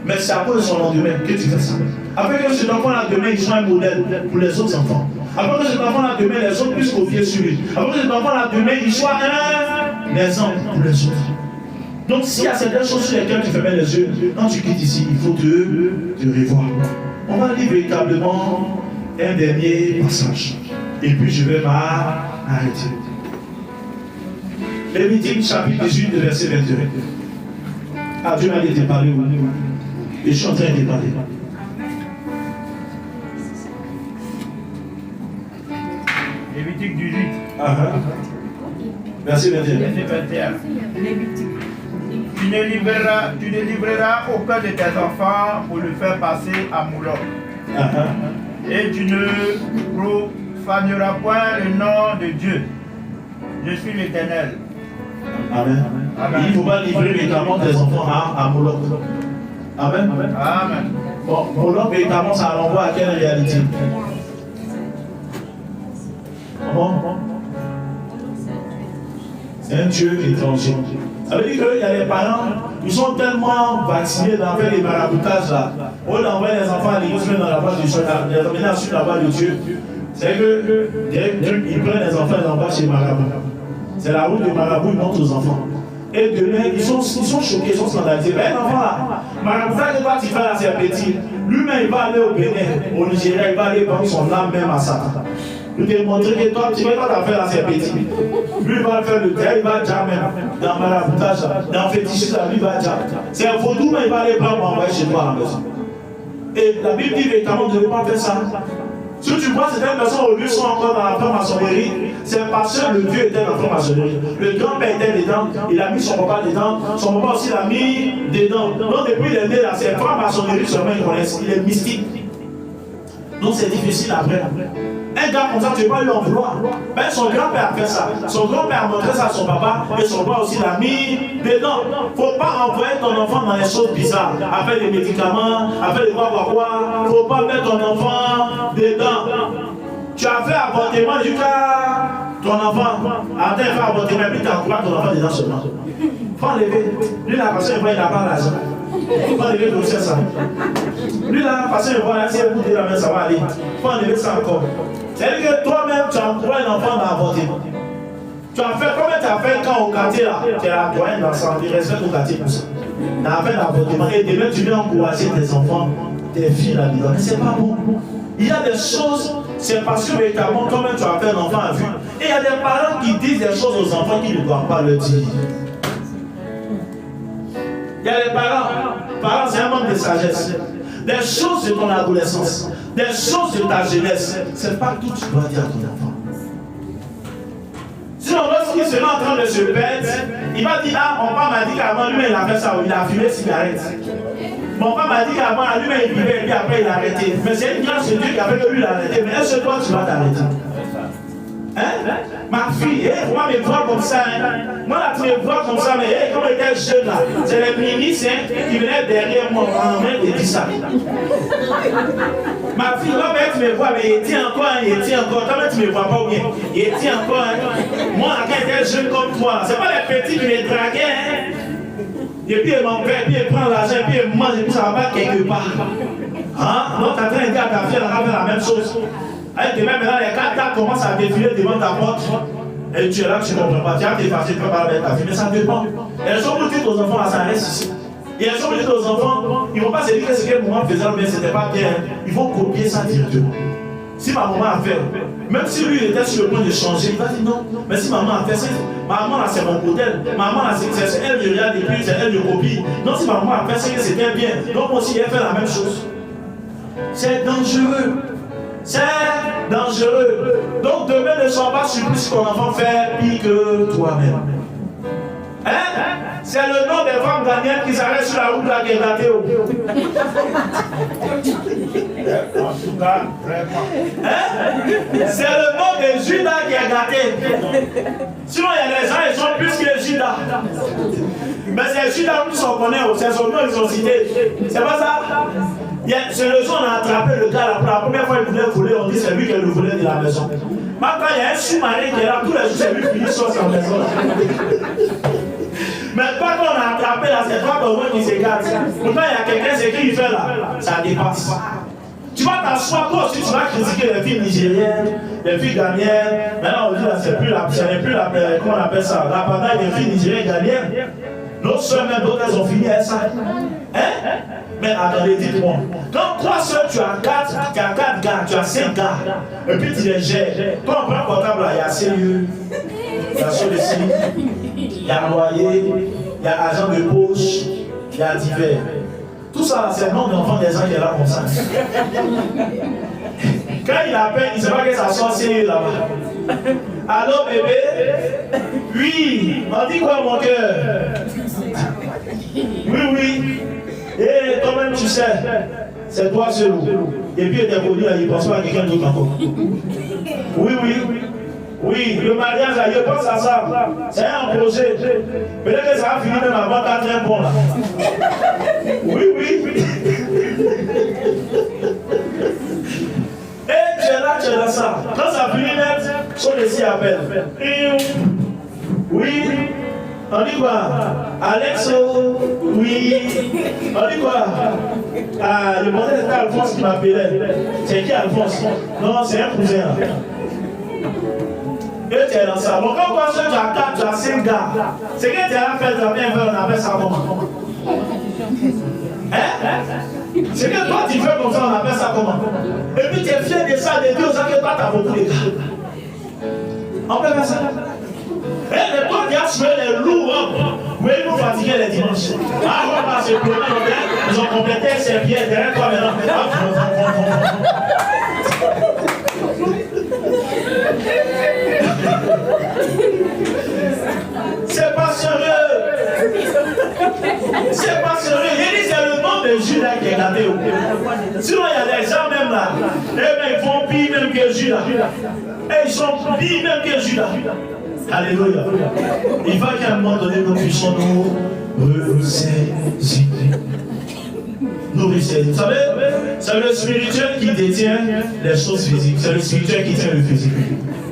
Mais c'est à cause de son lendemain que tu fais ça. Après que cet enfant-là, demain, il soit un modèle pour les autres enfants. Après que cet enfant-là, demain, les autres puissent confier sur lui. Après que cet enfant-là, demain, il soit un exemple pour les autres. Donc, s'il y a certaines choses sur lesquelles tu fermes les yeux, quand tu quittes ici, il faut te revoir. On va lire véritablement un dernier passage. Et puis, je vais m'arrêter. Lévitique, chapitre 18, verset 21. Ah, Dieu m'a dit de parler. Et je suis en train de parler. Lévitique 18. Verset 21. Verset 21. Tu ne livreras aucun de tes enfants pour le faire passer à Moloch. Et tu ne profaneras point le nom de Dieu. Je suis l'Éternel. Amen. Amen. Il ne faut pas livrer véritablement tes enfants à Moloch. Amen. Amen. Bon, Moloch, véritablement, ça renvoie à quelle réalité? Comment? C'est un Dieu étranger. Ça veut dire qu'il y a les parents, ils sont tellement vaccinés dans faire les maraboutages là. On envoie les enfants à l'église, dans la voie de Dieu, les amener à suivre la voie de Dieu. C'est que ils prennent les enfants et les envoient chez les marabouts. C'est la route des marabouts, ils montrent aux enfants. Et demain, ils sont choqués, ils sont scandalisés. Mais l'enfant là, maraboutage, toi tu fais là, c'est petit. Lui-même, il va aller au Bénin, au Nigeria, il va aller vendre son âme même à Satan. Nous te montrer que toi, tu ne vas pas faire là, c'est petit. Lui, il va faire le terre, il va déjà même dans maraboutage, dans le fétichisme, lui, il va déjà. C'est un vaudou, mais il va aller prendre envoyer chez toi à la maison. Et la Bible dit véritablement de ne pas faire ça. Si tu vois certaines personnes aujourd'hui sont encore dans la franc-maçonnerie, c'est parce que le vieux était dans la franc-maçonnerie. Le grand-père était dedans, il a mis son papa dedans, son papa aussi l'a mis dedans. Donc depuis il est né là, c'est franc-maçonnerie seulement ils connaissent, il est mystique. Donc c'est difficile après. Un gars comme ça, tu ne peux pas lui en vouloir. Mais son grand-père a fait ça. Son grand-père a montré ça à son papa et son papa aussi l'a mis dedans. Il ne faut pas envoyer ton enfant dans les choses bizarres. À faire des médicaments, à faire des quoi. Il ne faut pas mettre ton enfant dedans. Tu as fait avortement jusqu'à ton enfant. Après faire avortement, puis tu encourages ton enfant dedans seulement. Il faut enlever. Lui, la personne, il n'a pas l'argent. Il faut enlever le ça. Lui, là, la personne, il voit, si elle bouge la main, ça va aller. Il faut enlever ça encore. C'est-à-dire que toi-même, tu encourages l'enfant à avorter. Tu as fait, comment tu as fait quand au quartier là? Tu es la doyenne dans ça, tu respectes au quartier pour ça. Tu as fait l'avortement et demain tu viens encourager tes enfants tes filles là-dedans. Mais c'est pas bon. Il y a des choses, c'est parce que véritablement, toi-même tu as fait un enfant à vue. Et il y a des parents qui disent des choses aux enfants qu'ils ne doivent pas leur dire. Il y a des parents c'est un manque de sagesse. Des choses de ton adolescence, des choses de ta jeunesse, c'est pas tout que tu dois dire à ton enfant. Sinon, lorsqu'il sera en train de se perdre, il va dire, ah, mon père m'a dit qu'avant lui, il a fait ça, il a fumé cigarette. Mon père m'a dit qu'avant lui, il buvait et puis après il a arrêté. Mais c'est une grâce de Dieu qui a fait que lui, il a arrêté. Mais est-ce que toi, tu vas t'arrêter? Hein? Ma fille, moi, me voir comme ça. Hein? Moi, là, tu me vois comme ça, mais comme j'étais jeune, là, c'est les ministres qui venaient derrière moi en train de dire ça. Ma fille, moi, tu me vois, mais il tient encore. Toi, tu me vois pas bien. Il tient encore. Hein? Moi, quand j'étais jeune comme toi, c'est pas les petits qui me draguaient. Hein? Et puis, il m'en fait, puis il prend l'argent, puis il mange, et puis ça va quelque part. Hein? Donc, tu es en train de dire à ta fille, elle va faire la même chose. Et demain, maintenant, les 4 gars commencent à défiler devant ta porte. Et tu es là, tu ne comprends pas. Tu as t'effacer, tu ne peux pas avec ta fille. Mais ça dépend. Elles sont petites aux enfants, là, ça reste ici. Et elles sont petites aux enfants, ils ne vont pas se dire que ce que maman faisait, mais ce n'était pas bien. Ils vont copier ça directement. Si ma maman a fait, même si lui était sur le point de changer, il va dire non. Mais si maman a fait, maman là c'est mon modèle. Maman là c'est elle me regarde et puis c'est elle me copie. Non, si maman a fait, c'est que c'était bien. Donc moi aussi, elle fait la même chose. C'est dangereux. C'est dangereux. Donc demain ne sois pas surpris si ton enfant fait pire que toi-même. Hein? C'est le nom des femmes ghanéennes qui s'arrêtent sur la route là qui est gâté. En tout cas, vraiment. Hein? C'est le nom de Judas qui est gâté. Sinon il y a des gens ils sont plus que Judas. Mais c'est Judas qui s'en connaît, c'est son nom ils ont cité. C'est pas ça? C'est le jour on a attrapé le gars là, pour la première fois il voulait voler, on dit c'est lui qui est le voleur de la maison. Maintenant il y a un sous-marin qui est là, tous les jours c'est lui qui finit sur sa maison. Mais pas qu'on a attrapé là, c'est toi ton qui se gâte. Pourtant il y a quelqu'un, c'est qui il fait là, ça dépasse. Tu vas t'asseoir, toi aussi tu vas critiquer les filles nigériennes, les filles ghanéennes. Maintenant on dit là, ce n'est plus la, comment on appelle ça, la bataille des filles nigériennes ghanéennes. Nos soeurs même d'autres elles ont fini avec ça. Hein? Mais attendez, dites-moi, quand toi seul tu as 4 gars, tu as 5 gars, et puis tu les gères, quand on prend le portable là, il y a CIE, il y a Soleil, il y a loyer, il y a agent de poche, il y a divers. Tout ça, c'est le nom d'enfant des gens qui est là comme ça. Quand il appelle, il ne sait pas que ça sort CIE là-bas. Allô bébé? Oui, on dit quoi mon cœur? Oui. Et toi-même tu sais, c'est toi seul. Et puis il était connu là, il ne pense pas à quelqu'un d'autre encore. Oui, le mariage là, il pense à ça. C'est un projet. Peut-être que ça va finir même avant 4 ans là. Oui. Et tu es là ça. Quand ça finit net, son ici appelle. Oui. On dit quoi? Alexo, oui. On dit quoi? Ah, le modèle c'était Alphonse qui m'appelait. C'est qui Alphonse? Non, c'est un cousin. Et tu es dans ça. Bon, quand tu as 4, tu as 5 gars. C'est que tu es là, tu as bien fait, on appelle ça comment? Hein? C'est que toi tu fais comme ça, on appelle ça comment? Et puis tu es fier de ça, de dire aux gens que toi tu as beaucoup de gars. On peut faire ça. Et toi qui as tué les loups, vous pouvez nous fatiguer les dimanches. Ah, on va se promener, ils ont complété ses pieds derrière toi maintenant. C'est pas sérieux. C'est pas sérieux. Il dit c'est le nom de Judas qui est gâté. Sinon il y a des gens même là. Ils font pire même que Judas. Et ils sont pire même que Judas. Alléluia. Il va qu'à un moment donné nous puissions nous ressaisir. Nous ressaisir. Vous savez, c'est le spirituel qui détient les choses physiques. C'est le spirituel qui tient le physique.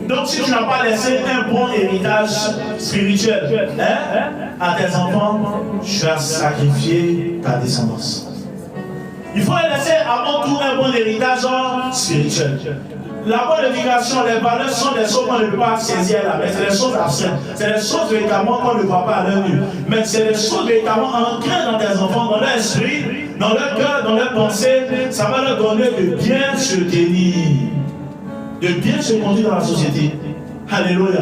Donc si tu n'as pas laissé un bon héritage spirituel à tes enfants, tu as sacrifié ta descendance. Il faut laisser avant tout un bon héritage spirituel. La bonne éducation, les valeurs sont des choses qu'on ne peut pas saisir à la main. C'est des choses abstraites. C'est des choses véritablement qu'on ne voit pas à l'œil nu. Mais c'est des choses véritablement ancrées dans tes enfants, dans leur esprit, dans leur cœur, dans leur pensée. Ça va leur donner de bien se tenir, de bien se conduire dans la société. Alléluia.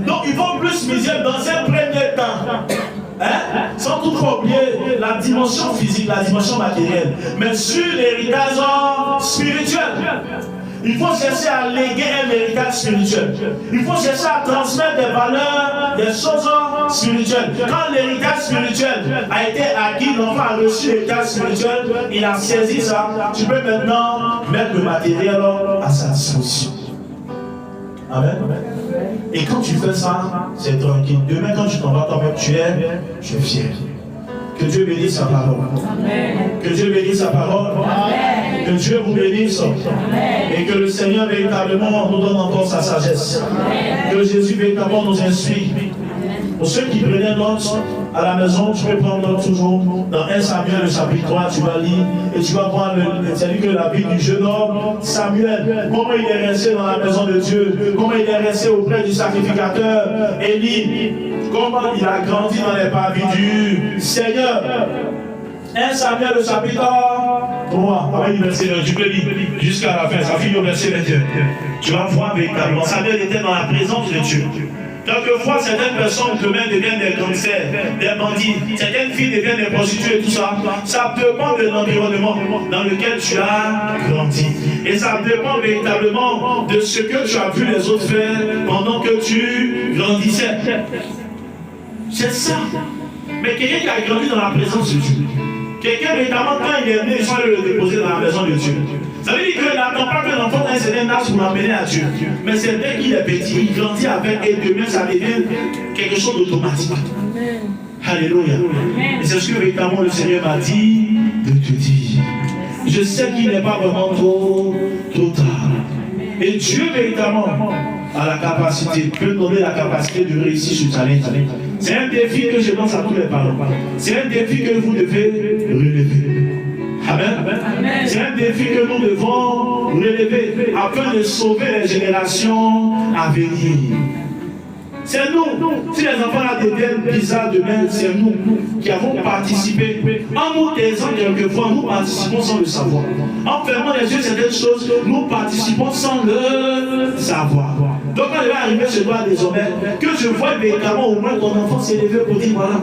Donc il faut plus miser dans un premier temps. Sans toutefois oublier la dimension physique, la dimension matérielle, mais sur l'héritage spirituel. Il faut chercher à léguer un héritage spirituel. Il faut chercher à transmettre des valeurs, des choses spirituelles. Quand l'héritage spirituel a été acquis, l'enfant a reçu l'héritage spirituel, il a saisi ça. Tu peux maintenant mettre le matériel à sa disposition. Amen. Et quand tu fais ça, c'est tranquille. Demain, quand tu t'en vas toi-même, tu es fier. Que Dieu bénisse sa parole. Amen. Que Dieu bénisse sa parole. Amen. Que Dieu vous bénisse. Amen. Et que le Seigneur véritablement nous donne encore sa sagesse. Amen. Que Jésus véritablement nous inspire. Pour ceux qui prenaient note à la maison, tu peux prendre note toujours. Dans 1 Samuel, le chapitre 3, tu vas lire et tu vas voir que la vie du jeune homme, Samuel, comment il est resté dans la maison de Dieu, comment il est resté auprès du sacrificateur Élie, comment il a grandi dans les parvis du Seigneur. 1 Samuel, le chapitre 3, avec le verset 1, tu peux lire jusqu'à la fin, ça finit au verset 21. Tu vas voir véritablement, Samuel était dans la présence de Dieu. Quelquefois, certaines personnes demain deviennent des gangsters, des bandits, certaines filles deviennent des prostituées et tout ça. Ça dépend de l'environnement dans lequel tu as grandi. Et ça dépend véritablement de ce que tu as vu les autres faire pendant que tu grandissais. C'est ça. Mais quelqu'un qui a grandi dans la présence de Dieu, quelqu'un véritablement quand il est né, il faut le déposer dans la maison de Dieu. Ça veut dire qu'il n'attend pas que l'enfant ait un certain âge pour l'emmener à Dieu. Mais c'est dès qu'il est petit, il grandit avec et demain ça devient quelque chose d'automatique. Alléluia. Et c'est ce que véritablement le Seigneur m'a dit de te dire. Je sais qu'il n'est pas vraiment trop tard. Et Dieu véritablement a la capacité, peut donner la capacité de réussir ce challenge. C'est un défi que je lance à tous les parents. C'est un défi que vous devez relever. Amen. Amen. C'est un défi que nous devons relever afin de sauver les générations à venir. C'est nous. Si les enfants là deviennent bizarres demain, c'est nous qui avons participé. En nous taisant quelquefois, nous participons sans le savoir. En fermant les yeux certaines choses, nous participons sans le savoir. Donc quand il va arriver chez toi désormais, que je vois véritablement au moins ton enfant s'élever pour dire voilà.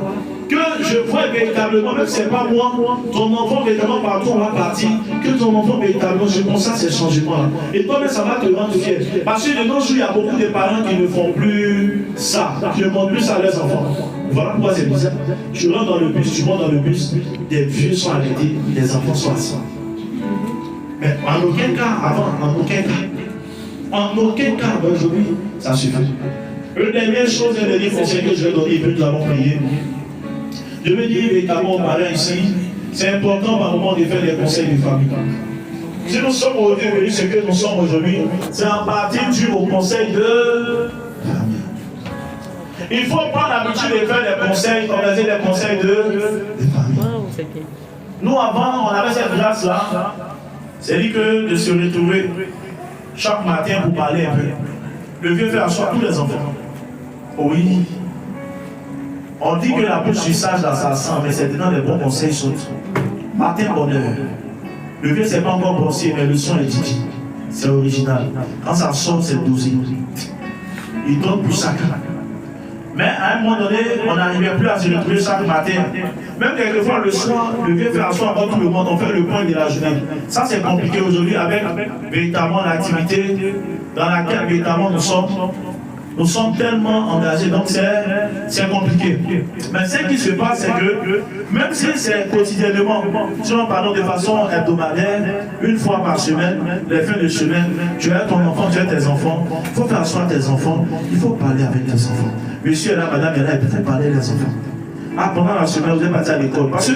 Que je vois véritablement, même si ce n'est pas moi, ton enfant véritablement partout on va partir, que ton enfant véritablement, je constate ces changements-là. Et toi-même, ça va te rendre fier. Parce que de nos jours, il y a beaucoup de parents qui ne font plus ça, qui ne montrent plus ça à leurs enfants. Voilà pourquoi c'est bizarre. Tu rentres dans le bus, tu montes dans le bus, des vieux sont arrêtés, des enfants sont assis. Mais en aucun cas, avant, en aucun cas. En aucun cas, aujourd'hui, ça suffit. Une dernière chose, un dernier conseil que je vais donner, et puis nous allons prier. Je me dis véritablement aux parents ici, c'est important par moment de faire des conseils de famille. Si nous sommes aujourd'hui ce que nous sommes aujourd'hui, c'est en partie dû au conseil de famille. Il faut prendre l'habitude de faire des conseils, organiser des conseils de famille. Nous avant, on avait cette grâce-là, c'est-à-dire que de se retrouver chaque matin pour parler un peu. Le vieux fait asseoir tous les enfants. Oui. On dit que la bouche du sage dans sa sang, mais c'est dedans les bons conseils sautent. Matin, bonheur. Le vieux, c'est pas encore brossé, mais le son est dit. C'est original. Quand ça sort, c'est dosé. Il donne pour chacun. Mais à un moment donné, on n'arrivait plus à se retrouver chaque matin. Même quelquefois le soir, le vieux fait asseoir avant tout le monde, on fait le point de la journée. Ça, c'est compliqué aujourd'hui avec véritablement l'activité dans laquelle véritablement nous sommes. Nous sommes tellement engagés, donc c'est compliqué. Mais ce qui se passe, c'est que même si c'est quotidiennement, sinon pardon, de façon hebdomadaire, une fois par semaine, les fins de semaine, tu as ton enfant, tu as tes enfants, il faut faire asseoir tes enfants, il faut parler avec tes enfants. Monsieur est là, madame est là, il faut parler avec les enfants. Ah, pendant la semaine, vous êtes parti à l'école. Parce que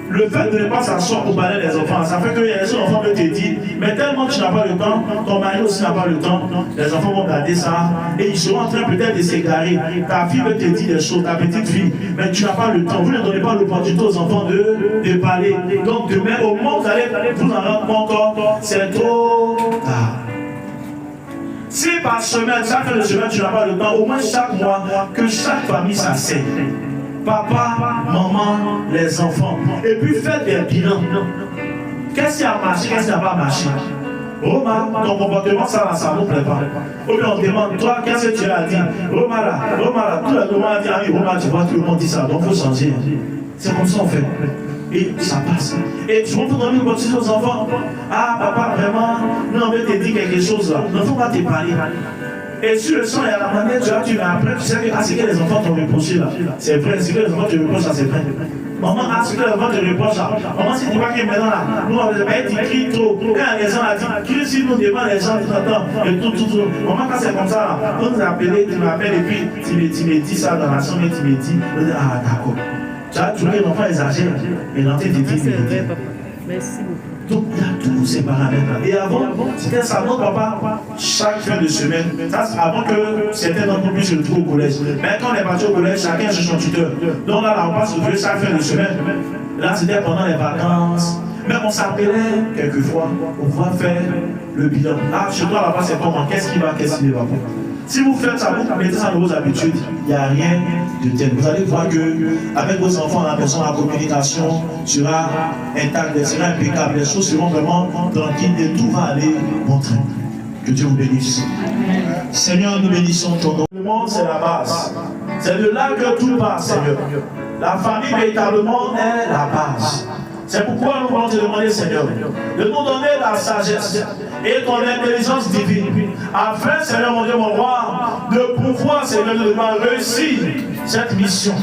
le fait de ne pas s'asseoir pour parler des enfants, ça fait que les enfants veulent te dire, mais tellement tu n'as pas le temps, ton mari aussi n'a pas le temps, les enfants vont regarder ça et ils seront en train peut-être de s'égarer. Ta fille veut te dire des choses, ta petite fille, mais tu n'as pas le temps. Vous ne donnez pas l'opportunité aux enfants de parler. Donc demain, au moment où vous allez vous en rendre compte, c'est trop tard. Si par semaine, chaque fin de semaine, tu n'as pas le temps, au moins chaque mois, que chaque famille s'asseye. Papa, maman, les enfants. Et puis faites des bilans. Qu'est-ce qui a marché, qu'est-ce qui n'a pas marché? Roma, ton comportement, ça ne nous plaît pas. Ou bien on demande, toi, qu'est-ce que tu as dit? Roma, tout le monde a dit, ah oui, Roma, tu vois, tout le monde dit ça, donc il faut changer. C'est comme ça on fait. Et ça passe. Et tu vas te donner une notice aux enfants. Ah, papa, vraiment, nous on veut te dire quelque chose là. Il ne faut pas te parler. Et sur le sang, il y a la manière, tu vas après, tu sais que ce que les enfants t'ont reproché là, c'est vrai, ce que les enfants te reprochent là, c'est vrai. Maman, ce que les enfants te reprochent là, maman, si tu vois que maintenant là, nous on va être écrit trop. Quand les gens ont dit, si nous demandons les gens, et tout. Maman, quand c'est comme ça là, on nous appelle, tu m'appelles et puis tu me dis ça dans la chambre et tu me dis, ah d'accord. Tu vois que l'enfant exagère et l'enfant te dit, merci beaucoup. donc il y a tous ces paramètres-là. Et avant, c'était ça, notre papa, chaque fin de semaine, ça, avant que certains d'entre nous se retrouvent au collège. Mais quand on est parti au collège, chacun chez son tuteur. Donc là, on passe se retrouver chaque fin de semaine. Là, c'était pendant les vacances. Mais on s'appelait quelquefois, on va faire le bilan. Ah, chez toi là-bas, c'est comment? Qu'est-ce qui va, qu'est-ce qui ne va pas? Si vous faites ça, vous mettez ça dans vos habitudes, il n'y a rien de tel. Vous allez voir que avec vos enfants, la communication sera intacte, sera impeccable. Les choses seront vraiment tranquilles et tout va aller bon train. Que Dieu vous bénisse. Seigneur, nous bénissons ton nom. Le monde, c'est la base. C'est de là que tout part, Seigneur. La famille, véritablement, est la base. C'est pourquoi nous voulons te demander, Seigneur, de nous donner la sagesse et ton intelligence divine, afin, Seigneur mon Dieu, mon roi, de pouvoir, Seigneur, de réussir cette mission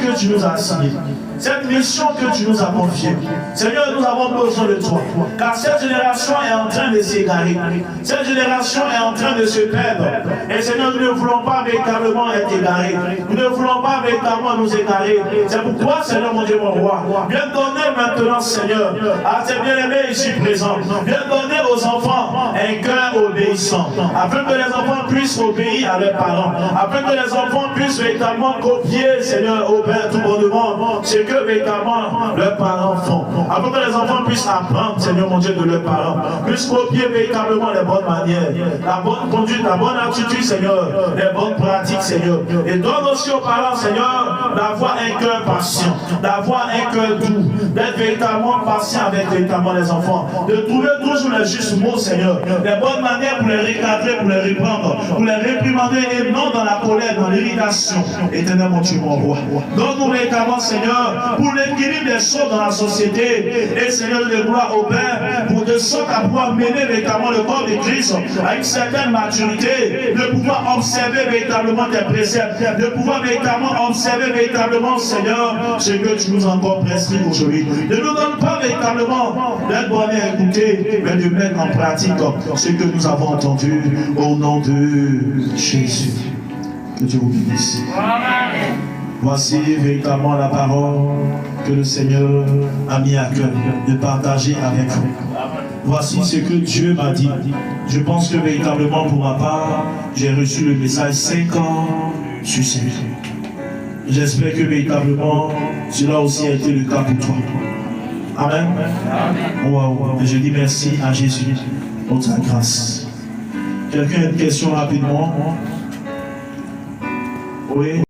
que tu nous as assignée, cette mission que tu nous as confiée. Seigneur, nous avons besoin de toi, car cette génération est en train de s'égarer, cette génération est en train de se perdre. Et Seigneur, nous ne voulons pas véritablement être égarés, nous ne voulons pas véritablement nous égarer. C'est pourquoi, Seigneur mon Dieu, mon roi, viens donner maintenant, Seigneur, à tes bien-aimés ici présents, viens donner aux enfants un cœur obéissant, afin que les enfants puissent obéir à leurs parents, afin que les enfants puissent véritablement copier, Seigneur, au Père tout bonnement, ce que véritablement leurs parents font, afin que les enfants puissent apprendre, Seigneur mon Dieu, de leurs parents, puissent copier véritablement les bonnes manières, la bonne conduite, la bonne attitude, Seigneur, les bonnes pratiques, Seigneur. Et donne aussi aux parents, Seigneur, d'avoir un cœur patient, d'avoir un cœur doux, d'être véritablement patient avec véritablement les enfants, de trouver toujours les justes mots, Seigneur, les bonnes manières pour les recadrer, pour les reprendre, pour les réprimander et non dans la colère, dans l'irritation. Éternel mon Dieu, mon roi. Donne-nous véritablement, Seigneur, pour l'équilibre des choses dans la société et Seigneur de gloire au Père, pour de sorte à pouvoir mener véritablement le corps de Christ à une certaine maturité, de pouvoir observer véritablement tes préceptes, de pouvoir véritablement observer véritablement, Seigneur, ce que tu nous as encore prescrit aujourd'hui. Ne nous donne pas véritablement d'être bon à écouter, mais de mettre en pratique ce que nous avons entendu au nom de Jésus. Que Dieu vous bénisse. Voici véritablement la parole que le Seigneur a mis à cœur de partager avec vous. Voici ce que Dieu m'a dit. Je pense que véritablement pour ma part, j'ai reçu le message 5 ans sur 5. J'espère que véritablement cela aussi a été le cas pour toi. Amen. Wow. Et je dis merci à Jésus pour sa grâce. Quelqu'un a une question rapidement? Oui.